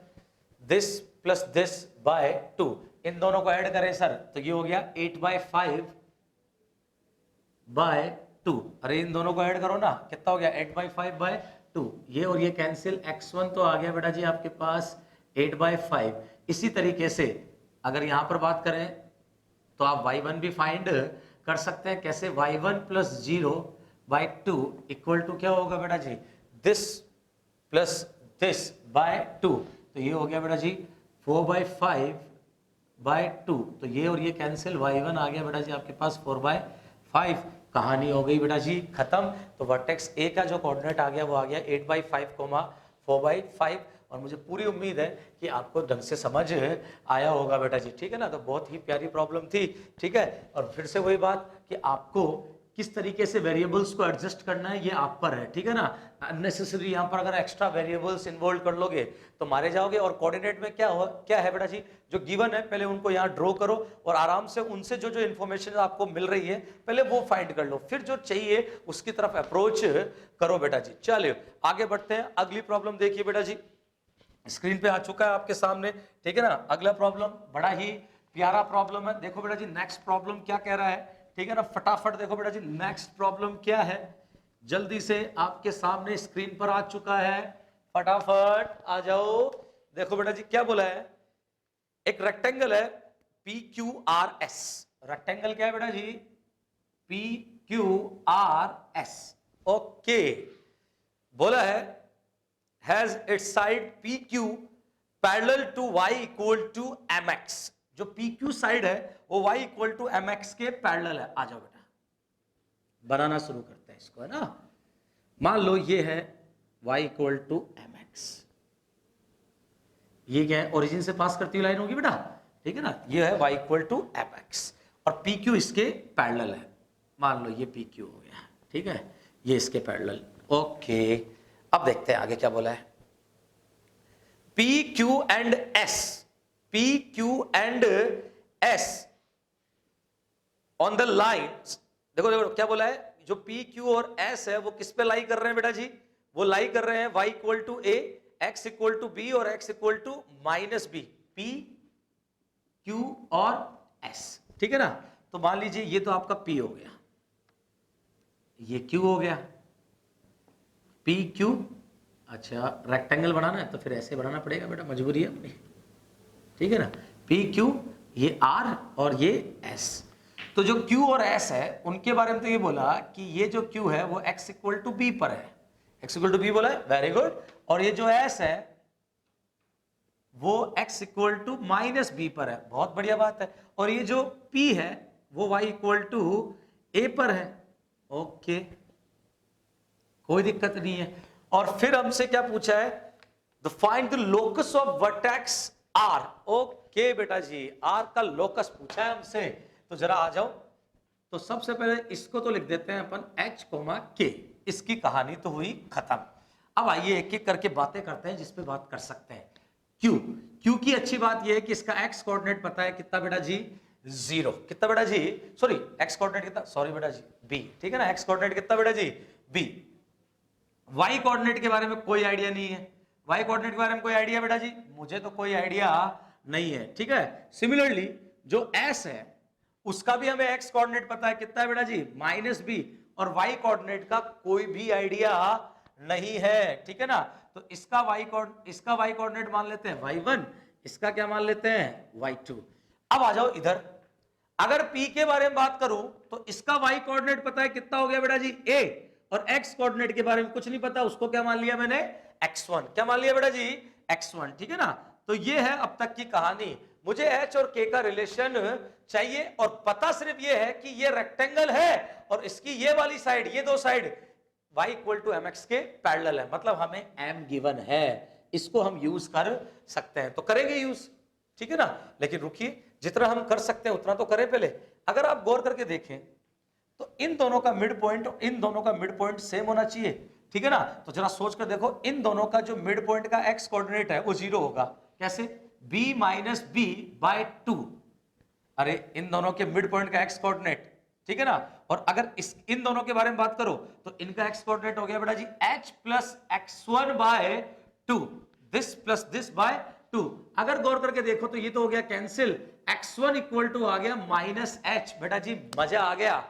this plus this by 2, इन दोनों को ऐड करें सर तो ये हो गया 8/5/2। अरे इन दोनों को ऐड करो ना, कितना हो गया 8/5/2, ये और ये कैंसिल, x1 तो आ गया बेटा जी आपके पास 8/5। इसी तरीके से अगर यहां पर बात करें तो आप y1 भी फाइंड कर सकते हैं, कैसे, y1 प्लस 0/2 इक्वल टू क्या होगा बेटा जी, दिस प्लस दिस बाय 2, तो ये हो गया बेटा जी 4/5/2। तो ये और ये कैंसिल, y1 आ गया बेटा जी आपके पास 4/5, कहानी हो गई बेटा जी खत्म। तो वर्टेक्स A का जो कोऑर्डिनेट आ गया वो आ गया 8/5 4/5, और मुझे पूरी उम्मीद है कि आपको ढंग से समझ आया होगा बेटा जी, ठीक है ना। तो बहुत ही प्यारी प्रॉब्लम थी, ठीक है। और फिर से वही बात कि आपको किस तरीके से वेरिएबल्स को एडजस्ट करना है ये आप पर है, ठीक है ना। अननेसेसरी यहां पर अगर एक्स्ट्रा वेरिएबल्स इन्वॉल्व कर लोगे तो मारे जाओगे। और कोऑर्डिनेट में क्या है बेटा जी, जो गिवन है पहले उनको यहां ड्रॉ करो और आराम से उनसे जो जो इन्फॉर्मेशन आपको मिल रही है पहले वो फाइंड कर लो, फिर जो चाहिए उसकी तरफ अप्रोच करो बेटा जी। चलिए आगे बढ़ते हैं। अगली प्रॉब्लम देखिए बेटा जी, स्क्रीन पे आ चुका है आपके सामने, ठीक है ना। अगला प्रॉब्लम बड़ा ही प्यारा प्रॉब्लम है। देखो बेटा जी नेक्स्ट प्रॉब्लम क्या कह रहा है, ठीक है ना। फटाफट देखो बेटा जी नेक्स्ट प्रॉब्लम क्या है, जल्दी से आपके सामने स्क्रीन पर आ चुका है, फटाफट आ जाओ। देखो बेटा जी क्या बोला है, एक रेक्टेंगल है PQRS। रेक्टेंगल क्या है बेटा जी, PQRS। ओके, बोला है has its side PQ parallel to y equal to mx। जो PQ साइड है वो y इक्वल टू mx के पैरेलल है। आ जाओ बेटा बनाना शुरू करते हैं इसको, है ना। मान लो ये है y इक्वल टू mx, ये क्या है, ओरिजिन से पास करती हुई लाइन होगी बेटा, ठीक है ना। ये है y इक्वल टू mx और PQ इसके पैरेलल है। मान लो ये PQ हो गया, ठीक है, ये इसके पैरेलल। ओके, अब देखते हैं आगे क्या बोला है। PQ and S, PQ and S on the line. देखो देखो क्या बोला है, जो PQ और S है वो किस पे लाई कर रहे हैं बेटा जी, वो लाई कर रहे हैं y equal to a, x equal to b और x equal to minus b। P Q और S, ठीक है ना। तो मान लीजिए ये तो आपका P हो गया, ये Q हो गया, PQ। अच्छा रेक्टेंगल बनाना है तो फिर ऐसे बनाना पड़ेगा बेटा, मजबूरी है अपनी, ठीक है ना। PQ, ये R और ये S। तो जो Q और S है उनके बारे में तो ये बोला कि ये जो Q है वो x इक्वल टू B पर है, x इक्वल टू B बोला है, वेरी गुड। और ये जो S है वो x equal to minus B पर है, बहुत बढ़िया बात है। और ये जो P है वो y इक्वल टू A पर है। ओके, कोई दिक्कत नहीं है। और फिर हमसे क्या पूछा है, the find the locus of vertex R। Okay बेटा जी, R का लोकस पूछा है हमसे, तो जरा आ जाओ। तो सबसे पहले इसको तो लिख देते हैं अपन H, K। इसकी कहानी तो हुई खत्म। अब आइए एक एक करके बातें करते हैं जिस पे बात कर सकते हैं। Q की अच्छी बात यह है कि इसका x कोऑर्डिनेट पता है कितना बेटा जी, 0। कितना बेटा जी, सॉरी x कोऑर्डिनेट कितना, सॉरी बेटा जी B, ठीक है ना। x कोऑर्डिनेट कितना बेटा जी, B। y कोऑर्डिनेट के बारे में कोई आइडिया नहीं है, y कोऑर्डिनेट के बारे में कोई आइडिया बेटा जी, मुझे तो कोई आइडिया नहीं है, ठीक है। सिमिलरली जो s है उसका भी हमें x कोऑर्डिनेट पता है कितना है बेटा जी, माइनस b। और y कोऑर्डिनेट का कोई भी आइडिया नहीं है, ठीक है ना। तो इसका y कोऑर्डिनेट मान लेते हैं y1, इसका क्या मान लेते हैं y2। अब आ जाओ इधर, अगर p के बारे में बात करूं तो इसका y कोऑर्डिनेट पता है कितना हो गया बेटा जी, a। और x कोऑर्डिनेट के बारे में कुछ नहीं पता, उसको क्या मान लिया मैंने, x1। क्या मान लिया बेटा जी, x1, ठीक है ना। तो ये है अब तक की कहानी। मुझे h और k का रिलेशन चाहिए और पता सिर्फ ये है कि ये रेक्टेंगल है और इसकी ये वाली साइड, ये दो side y equal to mx के पैरेलल है, मतलब हमें m गिवन है, इसको हम यूज कर सकते हैं, तो करेंगे यूज, ठीक है ना। लेकिन रुकिए, जितना हम कर सकते हैं उतना तो करें पहले। अगर आप गौर करके देखें तो इन दोनों का मिड पॉइंट और इन दोनों का मिड पॉइंट सेम होना चाहिए, ठीक है ना। तो जरा सोच कर देखो, इन दोनों का जो मिड पॉइंट का x कोऑर्डिनेट है वो 0 होगा। कैसे, b माइनस b बाय 2। अरे इन दोनों के मिड पॉइंट का x कोऑर्डिनेट, ठीक है ना। और अगर इन दोनों के बारे में बात करो तो इनका x कोऑर्डिनेट हो गया बेटा जी h plus x1 by 2, this plus this by 2। अगर गौर करके देखो तो ये तो हो गया कैंसिल, x1 इक्वल टू आ गया माइनस h। बेटा जी मजा आ गया,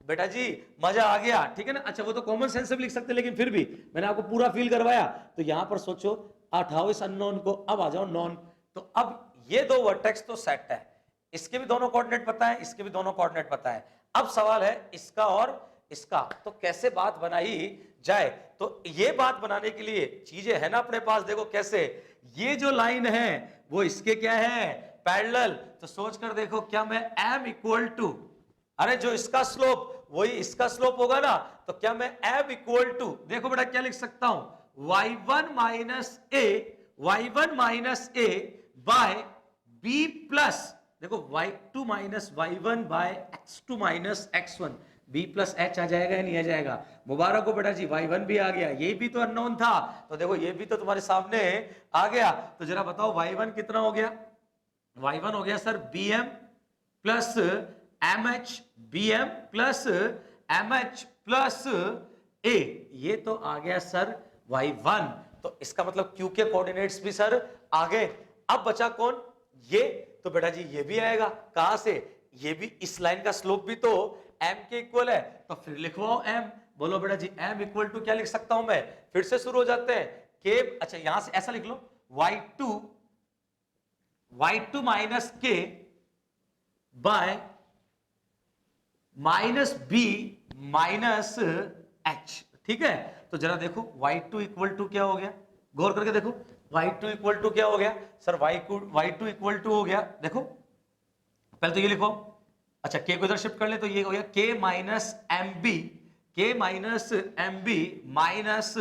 बेटा जी मजा आ गया, ठीक है ना। अच्छा वो तो कॉमन सेंस से भी लिख सकते हैं, लेकिन फिर भी मैंने आपको पूरा फील करवाया। तो यहां पर सोचो, हटाओ इस अननोन को, अब आ जाओ नॉन। तो अब ये दो वर्टेक्स तो सेट है, इसके भी दोनों कोऑर्डिनेट पता है, इसके भी दोनों कोऑर्डिनेट पता है। अब सवाल है इसका और इसका, तो कैसे बात बनाई जाए। तो ये बात बनाने के लिए चीजें है ना अपने पास, देखो कैसे, ये जो लाइन है वो इसके क्या है, पैरेलल। तो सोच कर देखो, क्या मैं m इक्वल टू, अरे जो इसका स्लोप वही इसका स्लोप होगा ना, तो क्या मैं m इक्वल टू, देखो बेटा क्या लिख सकता हूं, y1 minus a by b plus, देखो y2 minus y1 by x2 minus x1। b plus H आ जाएगा या नहीं आ जाएगा? मुबारक हो बेटा जी, y1 भी आ गया, ये भी तो अननोन था, तो देखो ये भी तो तुम्हारे सामने आ गया। तो जरा बताओ y1 कितना हो गया? y1 हो गया sir bm plus mh, bm plus mh plus a, ये तो आ गया सर y1। तो इसका मतलब q के कोऑर्डिनेट्स भी सर आ गए। अब बचा कौन? ये, तो बेटा जी ये भी आएगा। कहां से? ये भी इस लाइन का स्लोप भी तो m के इक्वल है, तो फिर लिखवाओ m। बोलो बेटा जी m इक्वल टू क्या लिख सकता हूं मैं? फिर से शुरू हो जाते हैं के, अच्छा यहां से ऐसा लिख लो y2 माइनस के by minus B minus H. ठीक है, तो जरा देखो y2 इक्वल टू क्या हो गया, गौर करके देखो y2 इक्वल टू क्या हो गया सर? y2 इक्वल टू हो गया, देखो पहले तो ये लिखो, अच्छा k को इधर शिफ्ट कर ले तो ये हो गया k minus M B minus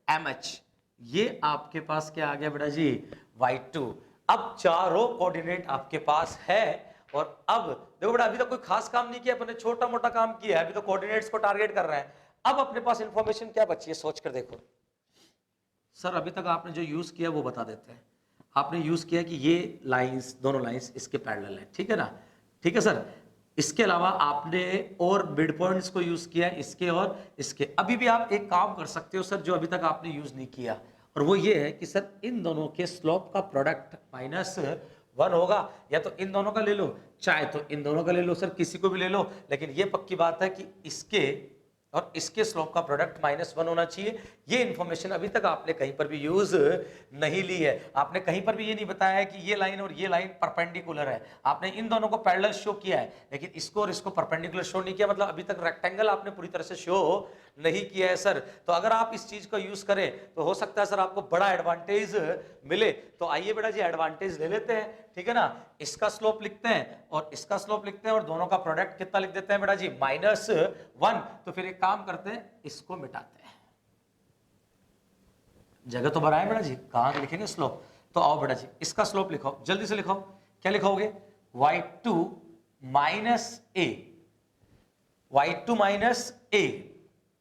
M H, ये आपके पास क्या आ गया बेटा जी? y2। अब चारों कोऑर्डिनेट आपके पास है, और अब देखो बेटा अभी तक कोई खास काम नहीं किया अपने, छोटा मोटा काम किया है, अभी तो कोऑर्डिनेट्स को टारगेट कर रहे हैं। अब अपने पास इंफॉर्मेशन क्या बची है सोच कर देखो सर। अभी तक आपने जो यूज किया वो बता देते हैं। आपने यूज किया कि ये लाइंस, दोनों लाइंस इसके पैरेलल है, ठीक है ना? ठीक है सर। इसके अलावा आपने और मिड पॉइंट्स को यूज किया इसके और इसके। अभी भी आप एक काम कर सकते हो सर जो अभी तक आपने यूज नहीं किया, और वो ये है कि सर इन दोनों के स्लोप का प्रोडक्ट -1 होगा, या तो इन दोनों का ले लो, चाहे तो इन दोनों का ले लो सर, किसी को भी ले लो, लेकिन ये पक्की बात है कि इसके और इसके स्लोप का प्रोडक्ट -1 होना चाहिए। ये इंफॉर्मेशन अभी तक आपने कहीं पर भी यूज नहीं ली है। आपने कहीं पर भी ये नहीं बताया है कि ये लाइन और ये लाइन परपेंडिकुलर है। आपने इन दोनों को पैरेलल शो किया है, लेकिन इसको और इसको परपेंडिकुलर शो नहीं किया, मतलब अभी तक रेक्टेंगल आपने पूरी तरह से शो नहीं किया है सर। तो अगर आप इस चीज का यूज करें तो हो सकता है सर आपको बड़ा एडवांटेज मिले। तो आइए बेटा जी एडवांटेज ले लेते हैं, ठीक है ना? इसका स्लोप लिखते हैं और इसका स्लोप लिखते हैं, और दोनों का प्रोडक्ट कितना लिख देते हैं बेटा जी? -1। तो फिर एक काम करते हैं, इसको मिटाते हैं, जगह तो बनाए बेटा जी, कहां लिखेंगे स्लोप? तो आओ बेटा जी इसका स्लोप लिखो, जल्दी से लिखो। क्या लिखोगे? y2 माइनस ए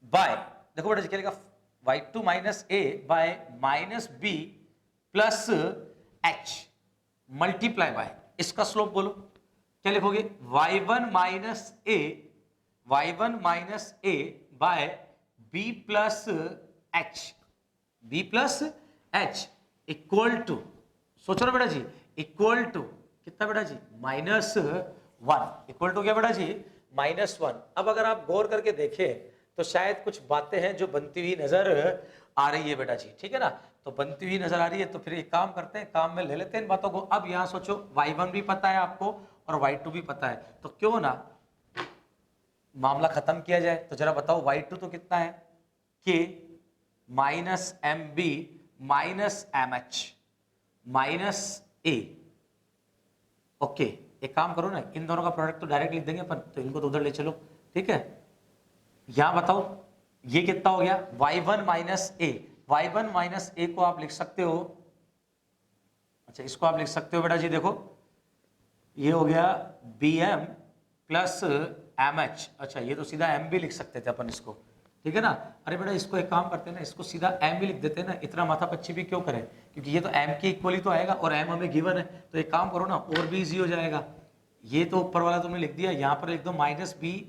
बाय, देखो बेटा जी क्या लिखा? y2 minus A by minus B plus H multiply by, इसका स्लोप बोलो क्या लिखोगे? y1 minus A by B plus H equal to, सोचो ना बेटा जी, इक्वल टू कितना बेटा जी? -1। इक्वल टू क्या बेटा जी? -1। अब अगर आप गौर करके देखें तो शायद कुछ बातें हैं जो बनती हुई नजर आ रही है बेटा जी, ठीक है ना? तो बनती हुई नजर आ रही है, तो फिर एक काम करते हैं, काम में ले लेते हैं इन बातों को। अब यहां सोचो y1 भी पता है आपको और y2 भी पता है, तो क्यों ना मामला खत्म किया जाए। तो जरा बताओ y2 तो कितना है? k minus M B minus M H minus A. Okay, एक काम करो ना, इन दोनों का प्रोडक्ट तो डायरेक्ट लिख देंगे अपन, तो इनको तो उधर ले चलो, ठीक है? यहां बताओ ये कितना हो गया? y1 माइनस ए को आप लिख सकते हो, अच्छा इसको आप लिख सकते हो बेटा जी, देखो ये हो गया bm प्लस mh। अच्छा ये तो सीधा m भी लिख सकते थे अपन इसको, ठीक है ना? अरे बेटा इसको एक काम करते हैं ना, इसको सीधा m भी लिख देते हैं ना, इतना माथा पच्ची भी क्यों करें, क्योंकि ये तो m के इक्वल ही तो आएगा और m हमें गिवन है। तो एक काम करो ना, और भी इजी हो जाएगा। ये तो ऊपर वाला तुमने लिख दिया, यहां पर लिख दो -b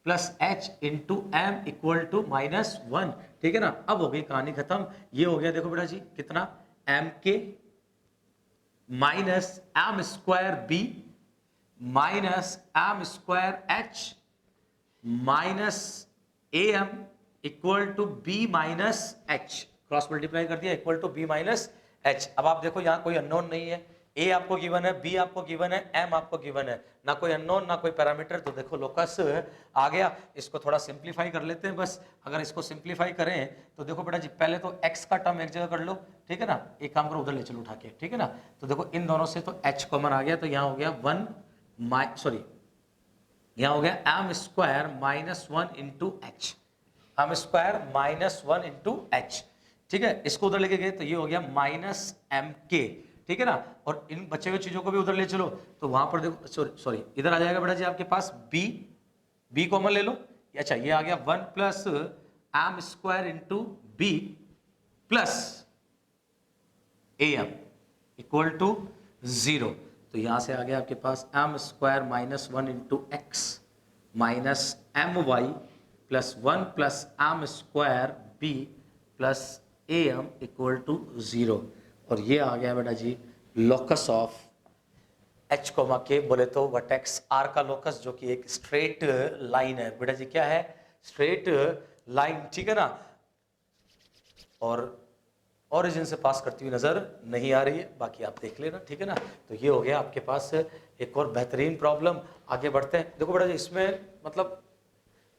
plus H into M equal to -1, ठीक है ना? अब हो गई कहानी खत्म। ये हो गया देखो बेटा जी कितना, m के minus M square B minus M square H minus A M equal to B minus H, cross multiply कर दिया, equal to B minus H. अब आप देखो यहाँ कोई अननोन नहीं है, ए आपको गिवन है, बी आपको गिवन है, एम आपको गिवन है, ना कोई अननोन ना कोई पैरामीटर। तो देखो लोकस आ गया। इसको थोड़ा सिंप्लीफाई कर लेते हैं बस। अगर इसको सिंप्लीफाई करें तो देखो बेटा जी पहले तो x का टर्म एक जगह कर लो, ठीक है ना? एक काम करो उधर ले चलो उठा के, ठीक है ना? तो देखो इन दोनों से तो h कॉमन आ गया, तो यहाँ हो गया यहाँ हो गया M square -1 into H, M square -1 into H, ठीक है? इसको उधर लेके गए तो ये हो गया -mk, ठीक है ना? और इन बचे हुए चीजों को भी उधर ले चलो, तो वहां पर देखो, सॉरी इधर आ जाएगा बेटा जी आपके पास b कॉमन ले लो, अच्छा ये आ गया 1 plus M square into B plus A M equal to 0। तो यहां से आ गया आपके पास M square minus 1 into X minus M Y plus 1 plus M square B plus A M equal to 0। और ये आ गया बेटा जी locus of H comma K, बोले तो वर्टेक्स आर का लोकस, जो कि एक स्ट्रेट लाइन है बेटा जी। क्या है? स्ट्रेट लाइन, ठीक है ना। और ओरिजिन से पास करती हुई नजर नहीं आ रही है, बाकी आप देख लेना, ठीक है ना। तो ये हो गया आपके पास एक और बेहतरीन प्रॉब्लम। आगे बढ़ते हैं। देखो बेटा जी इसमें मतलब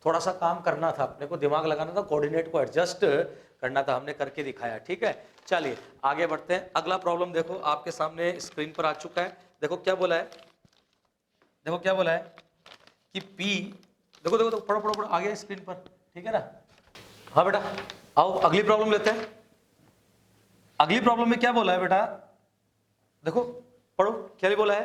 थोड़ा सा काम करना था अपने को, दिमाग लगाना था, कोऑर्डिनेट को एडजस्ट करना था, हमने करके दिखाया, ठीक है। चलिए आगे बढ़ते हैं। अगला प्रॉब्लम देखो आपके सामने स्क्रीन पर आ चुका है। देखो क्या बोला है, देखो क्या बोला है कि P, देखो देखो देखो पढ़ो पढ़ो पढ़ो, आ गया स्क्रीन पर, ठीक है ना। हाँ बेटा आओ अगली प्रॉब्लम लेते हैं। अगली प्रॉब्लम में क्या बोला है बेटा, देखो पढ़ो क्या बोला है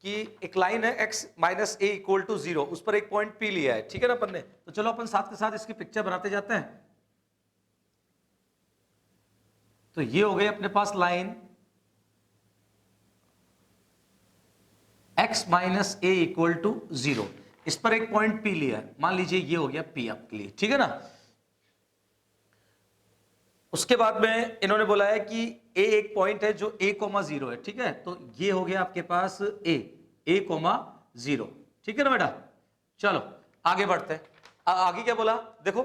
कि एक लाइन है x minus A equal to 0, उस पर एक पॉइंट P लिया है, ठीक है ना अपन ने। तो चलो अपन साथ के साथ इसकी पिक्चर बनाते जाते हैं। तो ये हो गई अपने पास line x minus A equal to 0, इस पर एक पॉइंट P लिया है, मान लीजिए ये हो गया P आपके लिए, ठीक है ना। उसके बाद में इन्होंने बोला है कि a एक पॉइंट है जो a, 0 है, ठीक है। तो ये हो गया आपके पास a 0, ठीक है ना बेटा। चलो आगे बढ़ते हैं। आगे क्या बोला देखो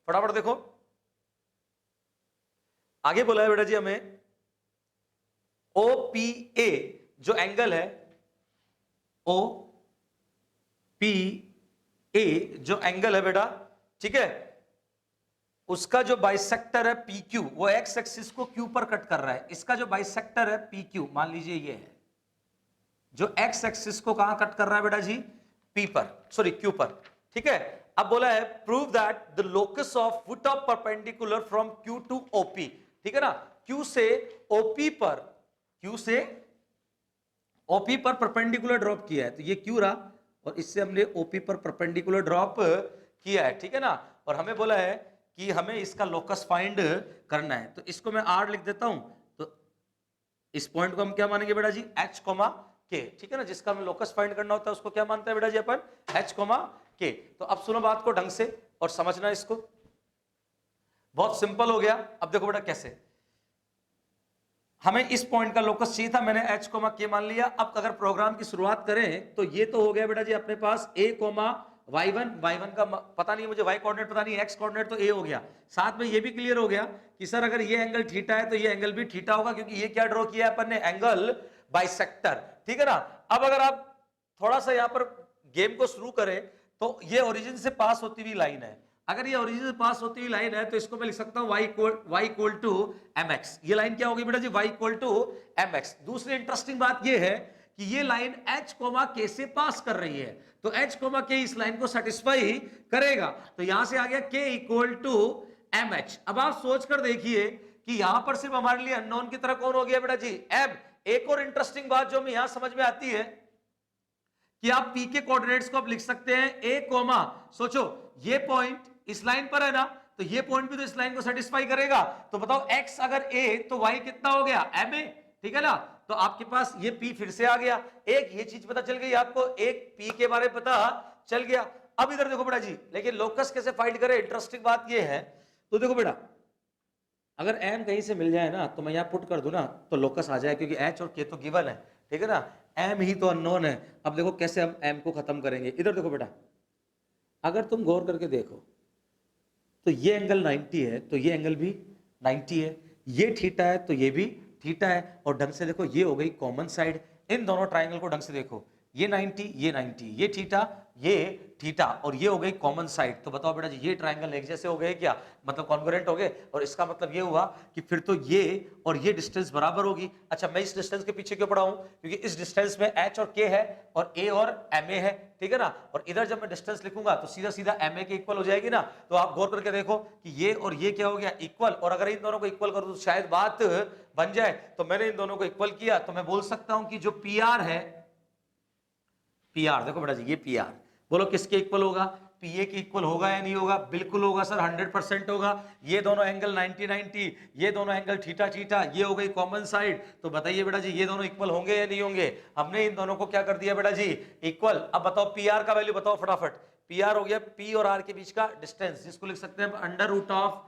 फटाफट देखो। आगे बोला है बेटा जी हमें OPA जो एंगल है, OPA जो एंगल है बेटा, ठीक है, उसका जो बाइसेक्टर है PQ, वो एक्स एक्सिस को Q पर कट कर रहा है। इसका जो बाइसेक्टर है PQ, मान लीजिए ये है, जो एक्स एक्सिस को कहां कट कर रहा है बेटा जी, P पर, सॉरी Q पर, ठीक है। अब बोला है prove that the locus of foot of perpendicular from Q to OP, ठीक है ना। Q से OP पर, Q से OP पर परपेंडिकुलर ड्रॉप किया है, तो ये Q रहा, और इससे हमने OP पर परपेंडिकुलर ड्रॉप किया है, ठीक है ना। और हमें बोला है कि हमें इसका लोकस फाइंड करना है, तो इसको मैं R लिख देता हूं। तो इस पॉइंट को हम क्या मानेंगे बेटा जी, H, K, ठीक है ना। जिसका हमें लोकस फाइंड करना होता है उसको क्या मानते हैं बेटा जी अपन, H, K। तो अब सुनो बात को ढंग से और समझना इसको, बहुत सिंपल हो गया। अब देखो बेटा कैसे, हमें इस पॉइंट का लोकस चाहिए था, मैंने H, K मान लिया। अब अगर प्रोग्राम की शुरुआत करें तो ये तो हो गया बेटा जी अपने पास A, y1 का पता नहीं मुझे, y कोऑर्डिनेट पता नहीं, x कोऑर्डिनेट तो a हो गया। साथ में ये भी क्लियर हो गया कि सर अगर ये एंगल थीटा है तो ये एंगल भी थीटा होगा, क्योंकि ये क्या ड्रॉ किया है अपन ने, एंगल बाइसेक्टर, ठीक है ना। अब अगर आप थोड़ा सा यहां पर गेम को शुरू करें तो ये ओरिजिन से पास होती हुई लाइन है। अगर ये ओरिजिन से पास होती हुई लाइन है तो इसको मैं लिख सकता हूं y इक्वल टू mx। ये लाइन क्या होगी बेटा जी, y इक्वल टू mx। दूसरी इंटरेस्टिंग बात ये है कि ये लाइन H, K से पास कर रही है, तो H, K इस लाइन को सेटिस्फाई करेगा। तो यहां से आ गया K इक्वल टू MH। अब आप सोच कर देखिए कि यहां पर सिर्फ हमारे लिए अननोन की तरह कौन हो गया बेटा जी, M। एक और इंटरेस्टिंग बात जो हमें यहां समझ में आती है कि आप P के कोऑर्डिनेट्स को आप लिख सकते हैं A, सोचो ये पॉइंट इस लाइन पर है ना, तो ये पॉइंट भी तो इस लाइन को सेटिस्फाई करेगा। तो बताओ X अगर A तो Y कितना हो गया, MA, ठीक है ना। तो आपके पास ये P फिर से आ गया। एक ये चीज पता चल गई आपको, एक P के बारे में पता चल गया। अब इधर देखो बेटा जी, लेकिन लोकस कैसे फाइंड करें, इंटरेस्टिंग बात ये है। तो देखो बेटा अगर M कहीं से मिल जाए ना तो मैं यहां पुट कर दूं ना तो लोकस आ जाए, क्योंकि H और K तो गिवन है, ठीक है ना। M ही तो अननोन है। अब देखो कैसे हम M को खत्म करेंगे। इधर देखो बेटा, अगर तुम गौर करके देखो तो ये एंगल 90 है, तो ये एंगल भी 90 है, ये थीटा है तो ये भी थीटा है। और ढंग से देखो ये हो गई कॉमन साइड। इन दोनों ट्राइंगल को ढंग से देखो, ये 90, ये 90, ये थीटा, ये थीटा, और ये हो गई कॉमन साइड। तो बताओ बेटा जी ये ट्राइंगल एक जैसे हो गए क्या, मतलब कॉन्ग्रुएंट हो गए। और इसका मतलब ये हुआ कि फिर तो ये और ये डिस्टेंस बराबर होगी। अच्छा मैं इस डिस्टेंस के पीछे क्यों पड़ा हूं, क्योंकि इस डिस्टेंस में H और K है और A और MA है, ठीक है ना। और इधर जब मैं डिस्टेंस लिखूंगा तो सीधा सीधा MA के इक्वल हो जाएगी ना। तो आप गौर करके देखो कि ये और ये क्या हो गया, इक्वल। और अगर इन दोनों को इक्वल करूं तो शायद बात बन जाए। तो मैंने इन दोनों को इक्वल किया, तो मैं बोल सकता हूं कि जो PR है, PR देखो बेटा जी ये PR, बोलो किसके इक्वल होगा, पीए के इक्वल होगा या नहीं होगा? बिल्कुल होगा सर, 100% होगा। ये दोनों एंगल 90 90, ये दोनों एंगल थीटा थीटा, ये हो गई कॉमन साइड। तो बताइए बेटा जी ये दोनों इक्वल होंगे या नहीं होंगे? हमने इन दोनों को क्या कर दिया बेटा जी? इक्वल। अब बताओ पी आर का वैल्यू बताओ फटाफट। पी आर हो गया पी और आर के बीच का डिस्टेंस, जिसको लिख सकते हैं under root of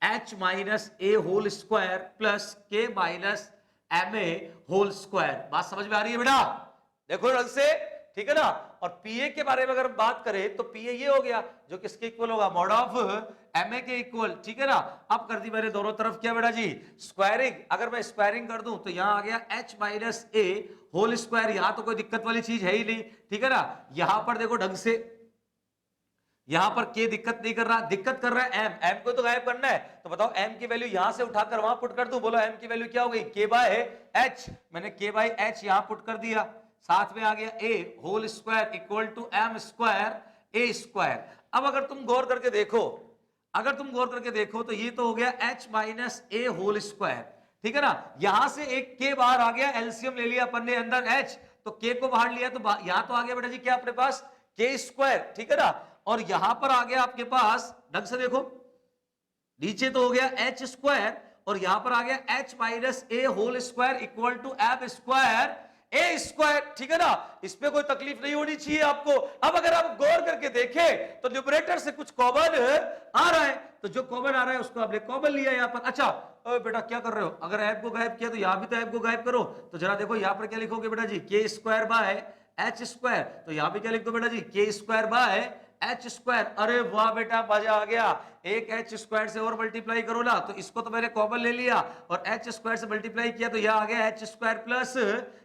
h minus A whole square plus K minus M A whole square. बात समझ में आ रही है बेटा? देखो ढंग से, ठीक है ना। और पीए के बारे में अगर बात करें तो पीए ये हो गया जो किसके इक्वल होगा? मॉड ऑफ एमए के इक्वल, ठीक है ना। अब कर दी मैंने दोनों तरफ क्या बेटा जी? स्क्वायरिंग। अगर मैं स्क्वायरिंग कर दूं तो यहां आ गया h minus A whole square. यहां तो कोई दिक्कत वाली चीज है ही नहीं, ठीक है ना। यहां पर देखो ढंग से, यहां पर के दिक्कत नहीं कर रहा, दिक्कत कर रहा है एम। एम को तो गायब करना है, तो बताओ एम की वैल्यू यहां से उठाकर वहां पुट कर दूं। बोलो एम की वैल्यू क्या हो गई? के बाय एच। मैंने के बाय एच यहां पुट कर दिया, साथ में आ गया A whole square equal to M square A square. अब अगर तुम गौर करके देखो, अगर तुम गौर करके देखो तो ये तो हो गया H minus A whole square, ठीक है ना। यहां से एक के बाहर आ गया, एलसीएम ले लिया अपन ने, अंदर एच, तो के को बाहर लिया तो यहां तो आ गया बेटा जी क्या अपने पास? के स्क्वायर, ठीक है ना। और यहां पर आ गया आपके पास, ढंग से देखो, नीचे तो हो गया एच स्क्वायर और यहां पर आ गया H minus A whole square equal to M square A square, ठीक है ना। इसमें कोई तकलीफ नहीं होनी चाहिए आपको। अब अगर आप गौर करके देखें तो न्यूमरेटर से कुछ कॉमन आ रहा है, तो जो कॉमन आ रहा है उसको आपने कॉमन लिया यहां पर। अच्छा बेटा क्या कर रहे हो? अगर एफ को गायब किया तो यहां भी तो एफ को गायब करो। तो जरा देखो यहां पर क्या लिखोगे बेटा जी? के स्क्वायर बाय एच स्क्वायर। तो यहां भी क्या लिख दो बेटा जी? के स्क्वायर बाय एच स्क्वायर। अरे वाह बेटा मजा आ गया। एक एच स्क्वायर से और मल्टीप्लाई करो ना, तो इसको तो मैंने कॉमन ले लिया और एच स्क्वायर से मल्टीप्लाई किया तो यह आ गया एच स्क्वायर प्लस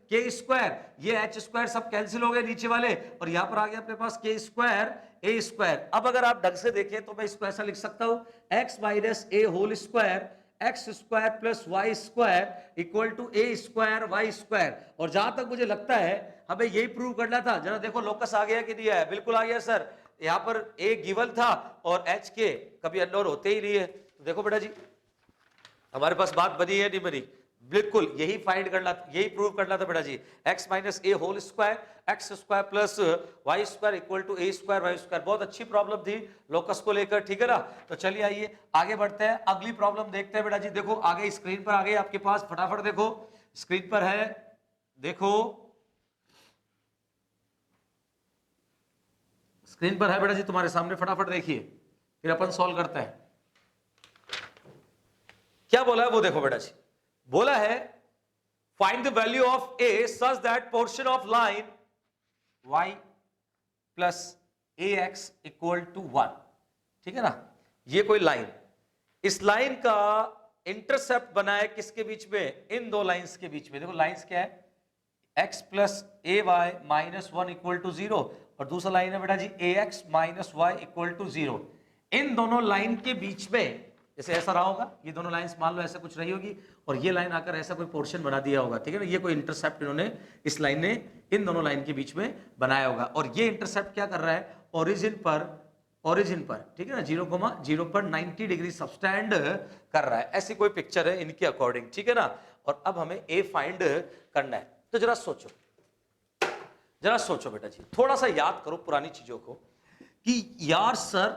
के स्क्वायर। ये एच स्क्वायर सब कैंसिल हो गए नीचे वाले और यहां पर आ गया अपने पास के स्क्वायर ए स्क्वायर। अब अगर आप ढंग से देखें तो मैं इसको ऐसा लिख सकता हूं, X minus A whole square X square plus Y square equal to A square Y square. और जहां तक मुझे लगता है हमें यही प्रूव करना था। जरा देखो लोकस आ गया कि दिया है? बिल्कुल आ गया सर। यहां पर ए गिवन था और एच के कभी अननोन होते ही नहीं है। तो देखो बेटा जी हमारे पास बात बनी है नहीं बनी? बिल्कुल यही फाइंड करना, यही प्रूव करना था बेटा जी। x minus A whole square X square plus Y square equal to A square Y square. बहुत अच्छी प्रॉब्लम थी लोकस को लेकर, ठीक है ना। तो चलिए आइए आगे बढ़ते हैं, अगली प्रॉब्लम देखते हैं बेटा जी। देखो आगे स्क्रीन पर आ गई आपके पास, फटाफट देखो स्क्रीन पर है, देखो स्क्रीन पर है बेटा जी तुम्हारे सामने, फटाफट देखिए फिर अपन सॉल्व करते हैं। क्या बोला है वो देखो बेटा जी। बोला है find the value of A such that portion of line y plus A X equal to 1, ठीक है ना। ये कोई लाइन, इस लाइन का इंटरसेप्ट बना है किसके बीच में? इन दो लाइंस के बीच में। देखो लाइंस क्या है? x plus A Y minus 1 equal to 0 और दूसरा लाइन है बेटा जी A X minus Y equal to 0। इन दोनों लाइन के बीच में जैसे ऐसा रहा होगा, ये दोनों लाइंस मान लो ऐसा कुछ रही होगी और ये लाइन आकर ऐसा कोई पोर्शन बना दिया होगा, ठीक है ना। ये कोई इंटरसेप्ट इन्होंने इस लाइन ने इन दोनों लाइन के बीच में बनाया होगा और ये इंटरसेप्ट क्या कर रहा है? ओरिजिन पर, ठीक है ना, 0,0 पर 90 डिग्री सबस्टैंड कर रहा है। ऐसी कोई पिक्चर है इनके अकॉर्डिंग, ठीक है ना। और अब हमें ए फाइंड करना है। तो जरा सोचो बेटा जी, थोड़ा सा याद करो पुरानी चीजों को कि यार सर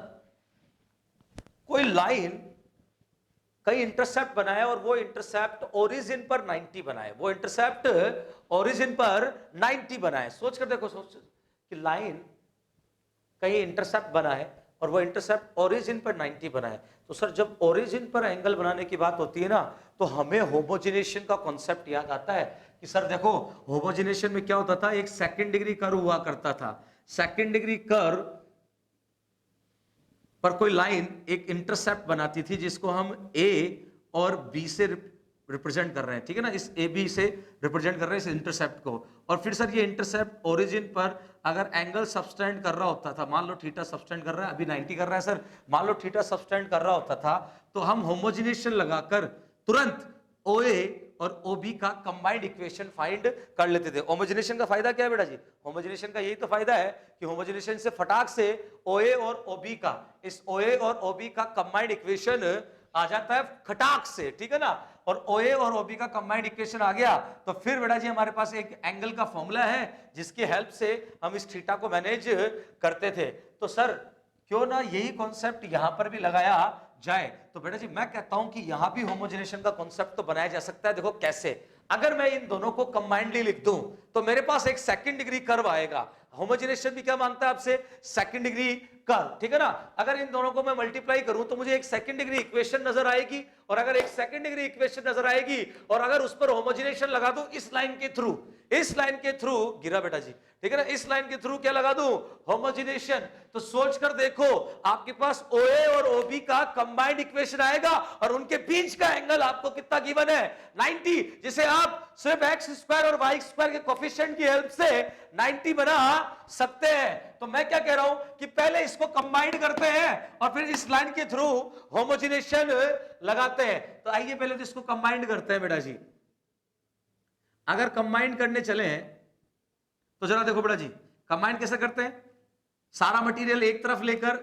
कोई लाइन कई इंटरसेप्ट बनाया और वो इंटरसेप्ट ओरिजिन पर 90 बनाए, वो इंटरसेप्ट ओरिजिन पर 90 बनाए। सोच कर देखो, सोच कि लाइन कहीं इंटरसेप्ट बना है और वो इंटरसेप्ट ओरिजिन पर 90 बना है। तो सर जब ओरिजिन पर एंगल बनाने की बात होती है ना, तो हमें होमोजिनेशन का कॉन्सेप्ट याद आता है कि सर देखो होमोजिनेशन में क्या होता था? एक सेकंड डिग्री कर्व हुआ करता था। सेकंड डिग्री कर्व पर कोई लाइन एक इंटरसेप्ट बनाती थी जिसको हम ए और बी से रिप्रेजेंट कर रहे हैं, ठीक है ना। इस ए बी से रिप्रेजेंट कर रहे हैं इस इंटरसेप्ट को। और फिर सर ये इंटरसेप्ट ओरिजिन पर अगर एंगल सबस्टेंड कर रहा होता था, मान लो थीटा सबस्टेंड कर रहा है, अभी 90 कर रहा है सर, मान लो थीटा सबस्टेंड कर रहा होता था, तो हम होमोजिनेशन लगाकर तुरंत OA और OB का कंबाइंड इक्वेशन फाइंड कर लेते थे। होमोजिनेशन का फायदा क्या है बेटा जी? होमोजिनेशन का यही तो फायदा है कि होमोजिनेशन से फटाक से OA और OB का, इस OA और OB का कंबाइंड इक्वेशन आ जाता है खटाक से, ठीक है ना। और OA और OB का कंबाइंड इक्वेशन आ गया तो फिर बेटा जी हमारे पास एक एंगल का फॉर्मूला है जिसकी हेल्प से हम इस थीटा को मैनेज करते थे। तो सर क्यों ना यही कॉन्सेप्ट यहां पर भी लगाया जाए। तो बेटा जी मैं कहता हूं कि यहां भी होमोजेनेशन का कॉन्सेप्ट तो बनाया जा सकता है। देखो कैसे, अगर मैं इन दोनों को कंबाइंडली लिख दूं तो मेरे पास एक सेकंड डिग्री कर्व आएगा। होमोजेनेशन भी क्या मांगता है आपसे, सेकंड डिग्री कर्व, ठीक है ना। अगर इन दोनों को मैं मल्टीप्लाई करूं तो मुझे एक सेकंड डिग्री इक्वेशन नजर आएगी, और अगर एक सेकंड डिग्री इक्वेशन नजर आएगी और अगर उस पर होमोजेनेशन लगा दूं इस लाइन के थ्रू, इस लाइन के थ्रू, गिरा बेटा जी, ठीक है ना, इस लाइन के थ्रू क्या लगा दूं, होमोजेनेशन, तो सोच कर देखो आपके पास OA और OB का कंबाइंड इक्वेशन आएगा और उनके बीच का एंगल आपको कितना गिवन है, 90, जिसे आप सिर्फ x स्क्वायर और y स्क्वायर के कोफिशिएंट की हेल्प से 90 बना सकते हैं। तो मैं क्या कह रहा हूं कि पहले इसको कंबाइंड करते हैं और फिर इस लाइन के थ्रू होमोजेनेशन लगाते हैं। तो आइए पहले तो इसको कंबाइंड करते हैं बेटा जी। अगर कंबाइंड करने चले तो जरा देखो बेटा जी, कंबाइंड कैसे करते हैं, सारा मटेरियल एक तरफ लेकर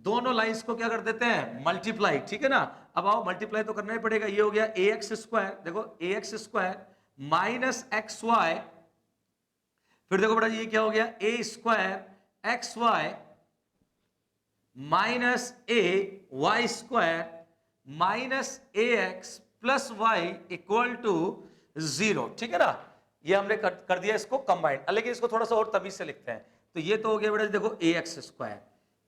दोनों लाइंस को क्या कर देते हैं, मल्टीप्लाई, ठीक है ना। अब आओ मल्टीप्लाई तो करना ही पड़ेगा। ये हो गया ax स्क्वायर, देखो ax square minus X Y, फिर देखो बेटा जी ये क्या हो गया, a square X Y minus a Y square minus ax plus Y equal to 0, ठीक है ना। ये हमने कर दिया इसको कंबाइंड, लेकिन इसको थोड़ा सा और तमीज से लिखते हैं। तो ये तो हो गया बेटा देखो ax स्क्वायर,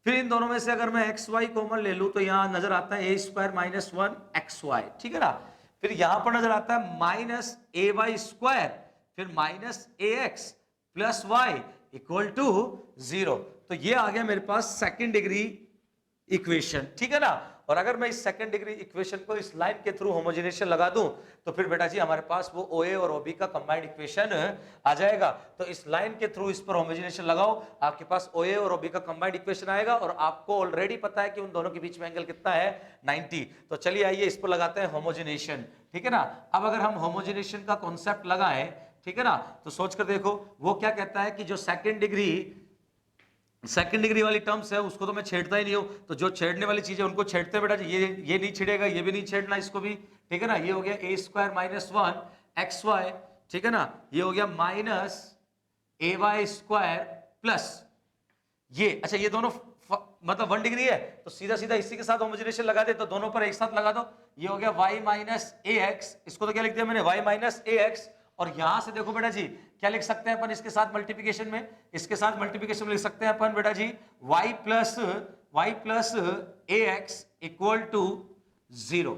फिर इन दोनों में से अगर मैं एक्स वाई कॉमन ले लूं तो यहां नजर आता है a square minus 1 X Y, ठीक है ना। फिर यहां पर नजर आता है माइनस ए वाई स्क्वायर, फिर minus A X plus Y equal to 0। तो ये आ गया मेरे पास सेकंड डिग्री इक्वेशन, ठीक है ना। और अगर मैं इस सेकंड डिग्री इक्वेशन को इस लाइन के थ्रू होमोजेनेशन लगा दूं तो फिर बेटा जी हमारे पास वो OA और OB का कंबाइंड इक्वेशन आ जाएगा। तो इस लाइन के थ्रू इस पर होमोजेनेशन लगाओ, आपके पास OA और OB का कंबाइंड इक्वेशन आएगा, और आपको ऑलरेडी पता है कि उन दोनों के बीच में एंगल कितना है, 90। तो चलिए आइए इस पर लगाते हैं होमोजेनेशन, ठीक है ना। अब अगर हम होमोजेनेशन का कॉन्सेप्ट लगाएं, ठीक है ना, तो सोच कर देखो वो क्या कहता है कि जो सेकंड डिग्री वाली टर्म्स है उसको तो मैं छेड़ता ही नहीं हूं, तो जो छेड़ने वाली चीजें उनको छेड़ते हैं बेटा जी। ये नहीं छिड़ेगा, ये भी नहीं छेड़ना इसको भी, ठीक है ना। ये हो गया a square minus 1 X Y, ठीक है ना। ये हो गया minus A Y square plus ये, अच्छा ये दोनों मतलब 1 डिग्री है तो सीधा सीधा इसी के साथ होमोजेनेशन लगा दे, तो दोनों पर एक साथ लगा दो। ये हो गया y माइनस ए एक्स, इसको तो क्या लिख दिया मैंने, y माइनस ए एक्स। और यहां से देखो बेटा जी क्या लिख सकते हैं अपन इसके साथ मल्टीप्लिकेशन में, इसके साथ मल्टीप्लिकेशन में लिख सकते हैं अपन बेटा जी y plus A X equal to 0,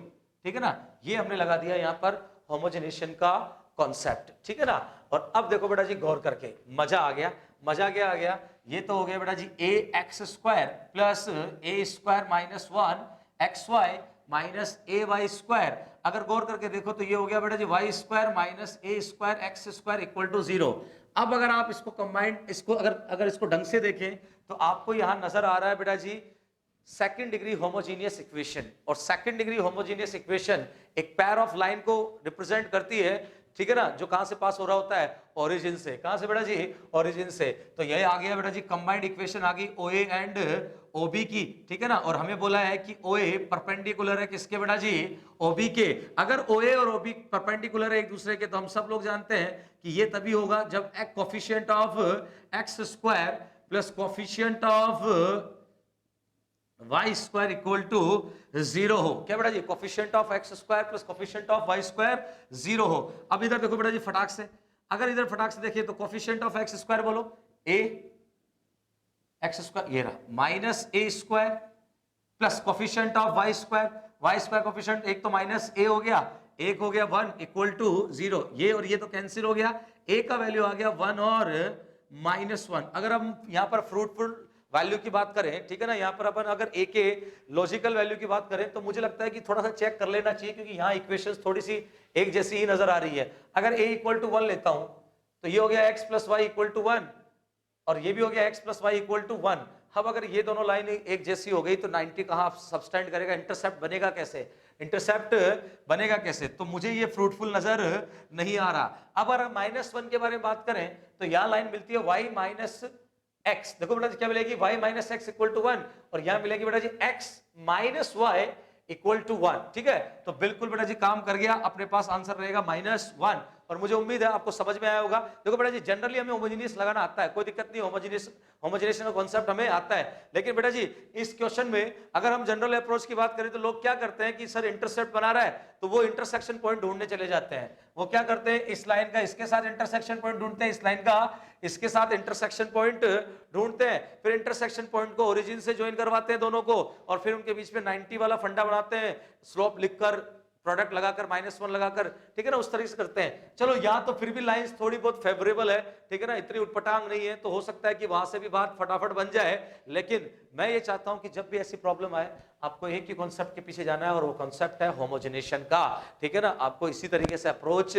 ठीक है ना। ये हमने लगा दिया यहां पर होमोजेनेशन का कॉन्सेप्ट, ठीक है ना। और अब देखो बेटा जी गौर करके, मजा आ गया, मजा क्या आ गया, ये तो हो गया बेटा जी A X square plus A square minus 1 X Y minus A Y square. अगर गौर करके देखो तो ये हो गया बेटा जी Y square minus A square X square equal to 0। अब अगर आप इसको कंबाइंड, इसको अगर इसको ढंग से देखें तो आपको यहां नजर आ रहा है बेटा जी सेकंड डिग्री होमोजेनियस इक्वेशन। और सेकंड डिग्री होमोजेनियस इक्वेशन एक पेयर ऑफ लाइन को रिप्रेजेंट करती है, ठीक है ना, जो कहां से पास हो रहा होता है, ओरिजिन से। कहां से बेटा जी, ओरिजिन से। तो ये आ गया बेटा जी कंबाइंड इक्वेशन आ गई OA एंड OB की, ठीक है ना। और हमें बोला है कि OA परपेंडिकुलर है किसके बेटा जी, OB के। अगर OA और OB परपेंडिकुलर है एक दूसरे के तो हम सब लोग जानते हैं कि ये तभी होगा जब coefficient of X square plus coefficient of y square equal to 0 हो। क्या बेटा जी, coefficient of X square plus coefficient of y square 0 हो। अब इधर देखो बेटा जी फटाक से, अगर इधर फटाक से देखिए तो कोफिशिएंट ऑफ एक्स स्क्वायर बोलो a एक्स स्क्वायर, ये रहा, minus A square plus coefficient of y square coefficient, एक तो माइनस a हो गया, एक हो गया 1 इक्वल टू 0। ये और ये तो कैंसिल हो गया, a का वैल्यू आ गया 1 और -1। अगर हम यहाँ पर फ्रूटफुल वैल्यू की बात करें, ठीक है ना, यहाँ पर अपन अगर a के लॉजिकल वैल्यू की बात करें तो मुझे लगता है कि थोड़ा सा चेक कर लेना चाहिए, क्योंकि यहाँ इक्वेशंस थोड़ी सी एक जैसी ही नजर आ रही है। अगर a इक्वल टू 1 लेता हूं तो ये हो गया x plus Y equal to 1 और ये भी हो गया x plus Y equal to 1। अब अगर ये दोनों लाइन एक जैसी हो गई तो 90 कहां सबस्टैंड करेगा, इंटरसेप्ट बनेगा कैसे, इंटरसेप्ट बनेगा कैसे? तो मुझे ये फ्रूटफुल नजर नहीं आ रहा। अब अगर -1 के बारे में बात करें तो यहां लाइन मिलती है y माइनस एक्स, देखो बेटा जी क्या मिलेगी, y minus X equal to 1 और यहां मिलेगी बेटा जी x minus Y equal to 1, ठीक है। तो बिल्कुल बेटा जी काम कर गया, अपने पास आंसर रहेगा -1 पर मुझे उम्मीद है आपको समझ में आया होगा। देखो बेटा जी जनरली हमें होमोजेनियस लगाना आता है, कोई दिक्कत नहीं, होमोजेनेशन का कॉन्सेप्ट हमें आता है। लेकिन बेटा जी इस क्वेश्चन में अगर हम जनरल अप्रोच की बात करें तो लोग क्या करते हैं कि सर इंटरसेप्ट बना रहा है तो वो इंटरसेक्शन पॉइंट ढूंढने चले जाते हैं। वो क्या करते हैं, इस लाइन का इसके साथ इंटरसेक्शन पॉइंट ढूंढते हैं, इस लाइन का इसके साथ इंटरसेक्शन पॉइंट ढूंढते हैं, फिर इंटरसेक्शन पॉइंट को ओरिजिन से ज्वाइन करवाते हैं दोनों को, और फिर उनके बीच में 90 वाला फंडा बनाते हैं, स्लोप लिखकर प्रोडक्ट लगाकर -1 लगाकर, ठीक है ना, उस तरीके से करते हैं। चलो या तो फिर भी लाइंस थोड़ी बहुत फेवरेबल है, ठीक है ना, इतनी उटपटांग नहीं है, तो हो सकता है कि वहां से भी बात फटाफट बन जाए। लेकिन मैं ये चाहता हूं कि जब भी ऐसी प्रॉब्लम आए आपको एक ही कॉन्सेप्ट के पीछे जाना है और वो कॉन्सेप्ट है होमोजेनेशन का, ठीक है ना। आपको इसी तरीके से अप्रोच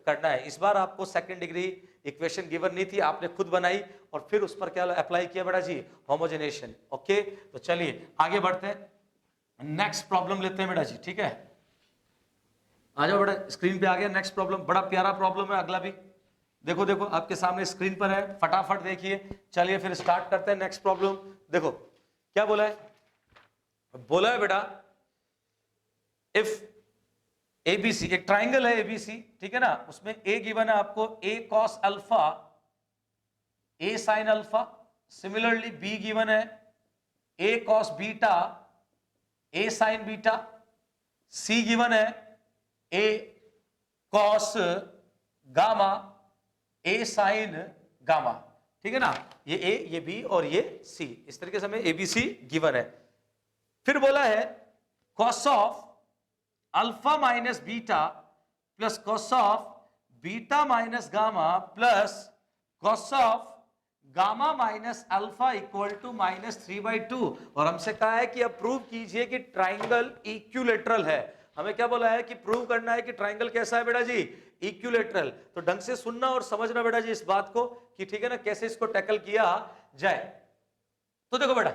करना है। इस बार आपको सेकंड डिग्री इक्वेशन गिवन नहीं थी, आपने खुद बनाई और फिर उस पर क्या अप्लाई किया बेटा जी, होमोजेनेशन। ओके, तो चलिए आगे बढ़ते हैं, नेक्स्ट प्रॉब्लम लेते हैं बेटा जी, ठीक है। आ जाओ बेटा, स्क्रीन पे आ गया नेक्स्ट प्रॉब्लम, बड़ा प्यारा प्रॉब्लम है अगला भी। देखो देखो आपके सामने स्क्रीन पर है, फटाफट देखिए। चलिए फिर स्टार्ट करते हैं नेक्स्ट प्रॉब्लम। देखो क्या बोला है, बोला है बेटा इफ एबीसी, एक ट्राइंगल है एबीसी, ठीक है ना, उसमें ए गिवन है आपको A cos alpha, A sine alpha, similarly B given है A cos beta, A sine beta, C given है A cos gamma, A sine gamma, ठीक है ना। ये ए, ये बी और ये सी, इस तरीके से हमें एबीसी गिवन है। फिर बोला है cos of alpha minus beta plus cos of beta minus gamma plus cos of gamma minus alpha equal to -3/2। और हमसे कहा है कि अब प्रूव कीजिए कि ट्राइंगल इक्विलैटरल है। हमें क्या बोला है कि प्रूव करना है कि ट्राइंगल कैसा है बेटा जी, इक्विलैटरल। तो ढंग से सुनना और समझना बेटा जी इस बात को कि ठीक है ना, कैसे इसको टैकल किया जाए। तो देखो बेटा,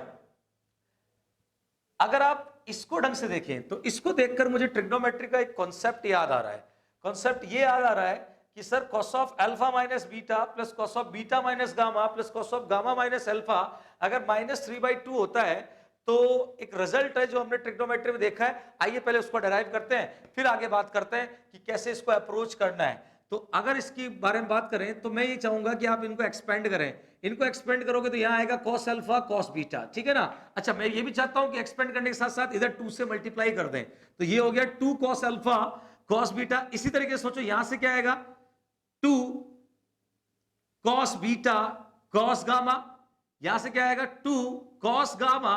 अगर आप इसको ढंग से देखें तो इसको देखकर मुझे ट्रिग्नोमेट्री का एक कॉन्सेप्ट याद आ रहा है। कॉन्सेप्ट ये याद आ रहा है कि sir cos of alpha minus beta plus cos of beta minus gamma plus cos of gamma minus alpha अगर -3/2 होता है तो एक रिजल्ट है जो हमने ट्रिग्नोमेट्री में देखा है। आइए पहले उसको डेराइव करते हैं, फिर आगे बात करते हैं कि कैसे इसको अप्रोच करना है। तो अगर इसकी बारे में बात करें तो मैं ये चाहूंगा कि आप इनको एक्सपेंड करें। इनको एक्सपेंड करोगे तो यहां आएगा कॉस अल्फा कॉस बीटा, ठीक है ना। अच्छा, मैं ये भी चाहता हूं कि एक्सपेंड करने के साथ साथ इधर 2 से मल्टीप्लाई कर दें, तो ये हो गया 2 कॉस अल्फा कॉस बीटा। इसी तरीके से सोचो, यहां से क्या आएगा 2 कॉस बीटा कॉस गामा, यहां से क्या आएगा 2 कॉस गामा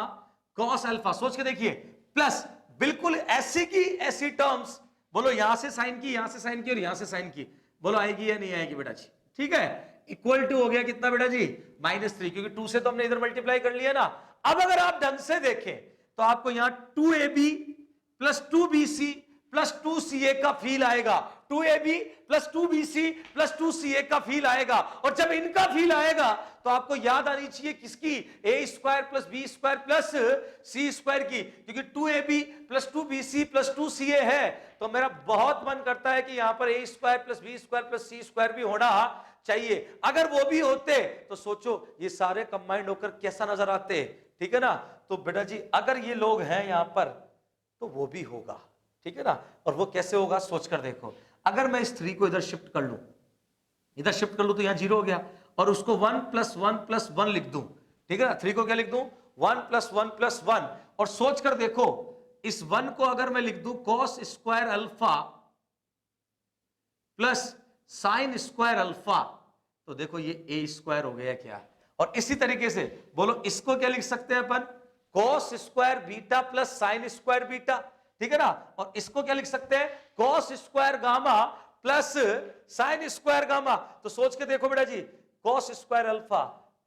कॉस अल्फा। सोच के देखिए, प्लस बिल्कुल ऐसी की ऐसी टर्म्स, बोलो यहां से साइन की, यहां से साइन की और यहां से साइन की, बोलो आएगी या नहीं आएगी बेटा जी, ठीक है। इक्वल टू हो गया कितना बेटा जी, -3, क्योंकि 2 से तो हमने इधर मल्टीप्लाई कर लिया ना। अब अगर आप ढंग से देखें तो आपको यहां 2ab plus 2bc plus 2ca का फील आएगा, 2ab plus 2bc plus 2ca का फील आएगा। और जब इनका फील आएगा तो आपको याद आनी चाहिए किसकी, a² plus b² plus c² की, क्योंकि 2ab plus 2bc plus 2ca है। तो मेरा बहुत मन करता है कि यहां पर a² plus b² plus c² भी होना चाहिए। अगर वो भी होते तो सोचो ये सारे कंबाइंड होकर कैसा नजर आते, ठीक है ना। तो बेटा जी अगर ये लोग हैं यहां पर तो वो भी होगा, ठीक है ना। और वो कैसे होगा सोचकर देखो, अगर मैं इस 3 को इधर शिफ्ट कर लूं, इधर शिफ्ट कर लूं तो यहां 0 हो गया, और उसको 1 + 1 + 1 लिख दूं, ठीक है ना। 3 को क्या लिख दूं, 1 + 1 + 1। और सोचकर देखो, इस 1 को अगर मैं लिख दूं cos square alpha plus sine square alpha, तो देखो ये a² हो गया क्या। और इसी तरीके से बोलो इसको क्या लिख सकते हैं अपन, cos square beta plus sine square beta, ठीक है ना। और इसको क्या लिख सकते हैं, cos square gamma plus sine square gamma. तो सोच के देखो बेटा जी, cos square alpha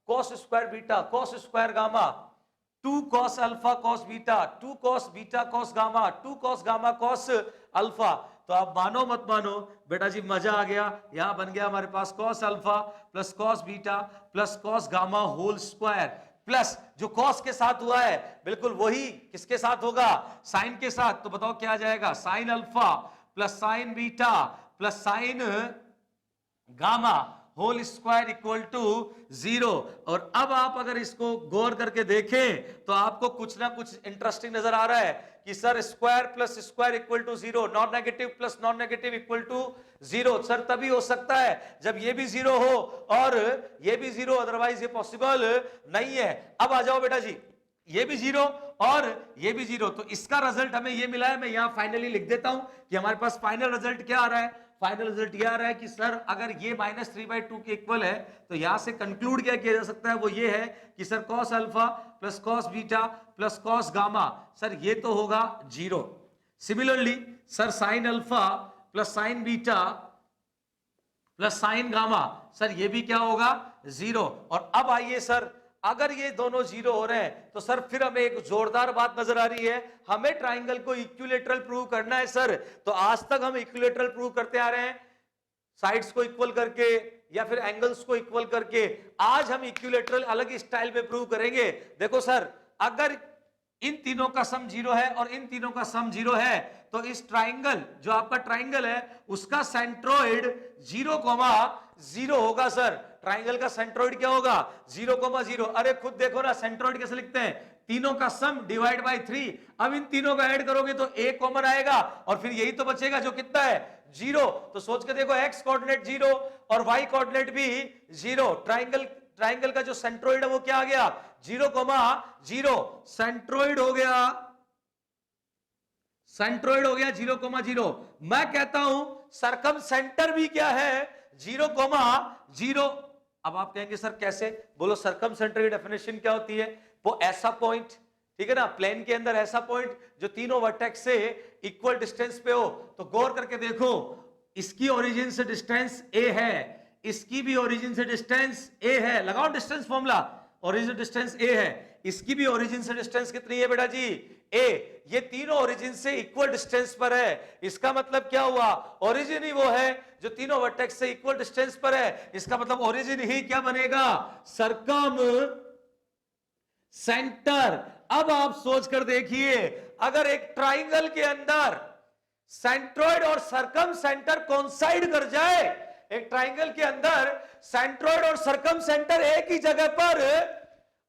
cos square beta cos square gamma, 2 cos alpha cos beta 2 cos beta cos gamma 2 cos gamma cos alpha. तो आप मानो मत मानो बेटा जी मजा आ गया, यहां बन गया हमारे पास cos alpha plus cos beta plus cos gamma whole square, plus जो cos के साथ हुआ है बिल्कुल वही किसके साथ होगा, साइन के साथ। तो बताओ क्या आ जाएगा, sine alpha plus sine beta plus sine gamma whole square equal to 0। और अब आप अगर इसको गौर करके देखें तो आपको कुछ ना कुछ इंटरेस्टिंग नजर आ रहा है कि sir square plus square equal to 0, non negative plus non negative equal to 0। Sir तभी हो सकता है जब ये भी 0 हो और ये भी 0, अदरवाइज ये पॉसिबल नहीं है। अब आ जाओ बेटा जी, ये भी 0 और ये भी 0, तो इसका रिजल्ट हमें ये मिला है। मैं यहां फाइनली लिख देता हूं कि हमारे पास फाइनल रिजल्ट क्या आ रहा है। फाइनल रिजल्ट ये आ रहा है कि सर अगर ये -3/2 के इक्वल है तो यहां से कंक्लूड क्या किया जा सकता है, वो ये है कि sir cos alpha plus cos beta plus cos gamma, sir ये तो होगा 0। Similarly sir sin alpha plus sin beta plus sin gamma, sir ये भी क्या होगा 0। और अब आइए सर, अगर ये दोनों 0 हो रहे हैं तो सर फिर हमें एक जोरदार बात नजर आ रही है, हमें ट्राइंगल को इक्विलेटरल प्रूव करना है सर। तो आज तक हम इक्विलेटरल प्रूव करते आ रहे हैं साइड्स को इक्वल करके या फिर एंगल्स को इक्वल करके। आज हम इक्विलेटरल अलग स्टाइल में प्रूव करेंगे। देखो सर, अगर इन तीनों का सम 0 है और इन तीनों का सम 0 है तो इस ट्राइंगल, जो आपका ट्राइंगल है उसका सेंट्रोइड 0,0 होगा सर। ट्राइंगल का सेंट्रोइड क्या होगा 0,0। अरे खुद देखो ना, सेंट्रोइड कैसे लिखते हैं, तीनों का सम डिवाइड बाय 3। अब इन तीनों का ऐड करोगे तो a कॉमन आएगा और फिर यही तो बचेगा जो कितना है 0। तो सोच के देखो, x कोऑर्डिनेट 0 और y कोऑर्डिनेट भी 0। ट्राइंगल का जो सेंट्रोइड है वो क्या आ गया 0,0। सेंट्रोइड हो गया 0,0। मैं कहता हूं सरकम सेंटर भी क्या है 0,0। अब आप कहेंगे सर कैसे, बोलो सरकम सेंटर की डेफिनेशन क्या होती है, वो ऐसा पॉइंट, ठीक है ना, प्लेन के अंदर ऐसा पॉइंट जो तीनों वर्टेक्स से इक्वल डिस्टेंस पे हो। तो गौर करके देखो, इसकी ओरिजिन से डिस्टेंस a है, इसकी भी ओरिजिन से डिस्टेंस a है, लगाओ distance formula, origin distance a है, इसकी भी ओरिजिन से डिस्टेंस कितनी है बेटा जी a। ये तीनों ओरिजिन से इक्वल डिस्टेंस पर है। इसका मतलब क्या हुआ, ओरिजिन ही वो है जो तीनों वर्टेक्स से इक्वल डिस्टेंस पर है। इसका मतलब ओरिजिन ही क्या बनेगा, सरकम सेंटर। अब आप सोच कर देखिए, अगर एक ट्राइंगल के अंदर सेंट्रोइड और सरकम सेंटर कोइंसाइड कर जाए, एक ट्राइंगल के अंदर सेंट्रोइड और सरकम सेंटर एक ही जगह पर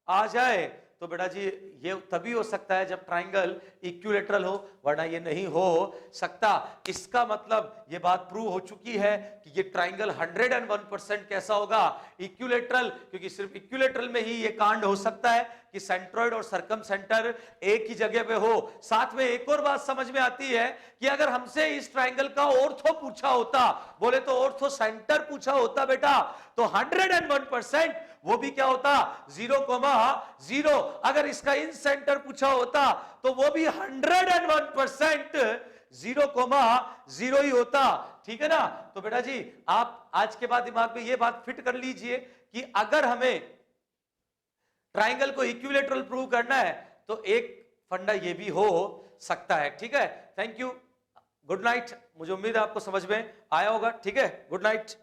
आ जाए, तो बेटा जी ये तभी हो सकता है जब ट्राइंगल इक्विलेटरल हो, वरना ये नहीं हो सकता। इसका मतलब ये बात प्रूव हो चुकी है कि ये ट्राइंगल 101% कैसा होगा, इक्विलेटरल, क्योंकि सिर्फ इक्विलेटरल में ही ये कांड हो सकता है कि सेंट्रोइड और सरकम सेंटर एक ही जगह पे हो। साथ में एक और बात समझ में आती है कि अगर हमसे इस ट्राइंगल का ऑर्थो पूछा होता, बोले तो ऑर्थो सेंटर पूछा होता बेटा, तो 101% वो भी क्या होता 0,0। अगर इसका इन सेंटर पूछा होता तो वो भी 101% 0,0 ही होता, ठीक है ना। तो बेटा जी आप आज के बाद दिमाग में ये बात फिट कर लीजिए कि अगर हमें ट्राइंगल को इक्विलेटरल प्रूव करना है तो एक फंडा ये भी हो सकता है, ठीक है। Thank you, good night. मुझे उम्मीद है आपको समझ में आया होगा, ठीक है, गुड नाइट।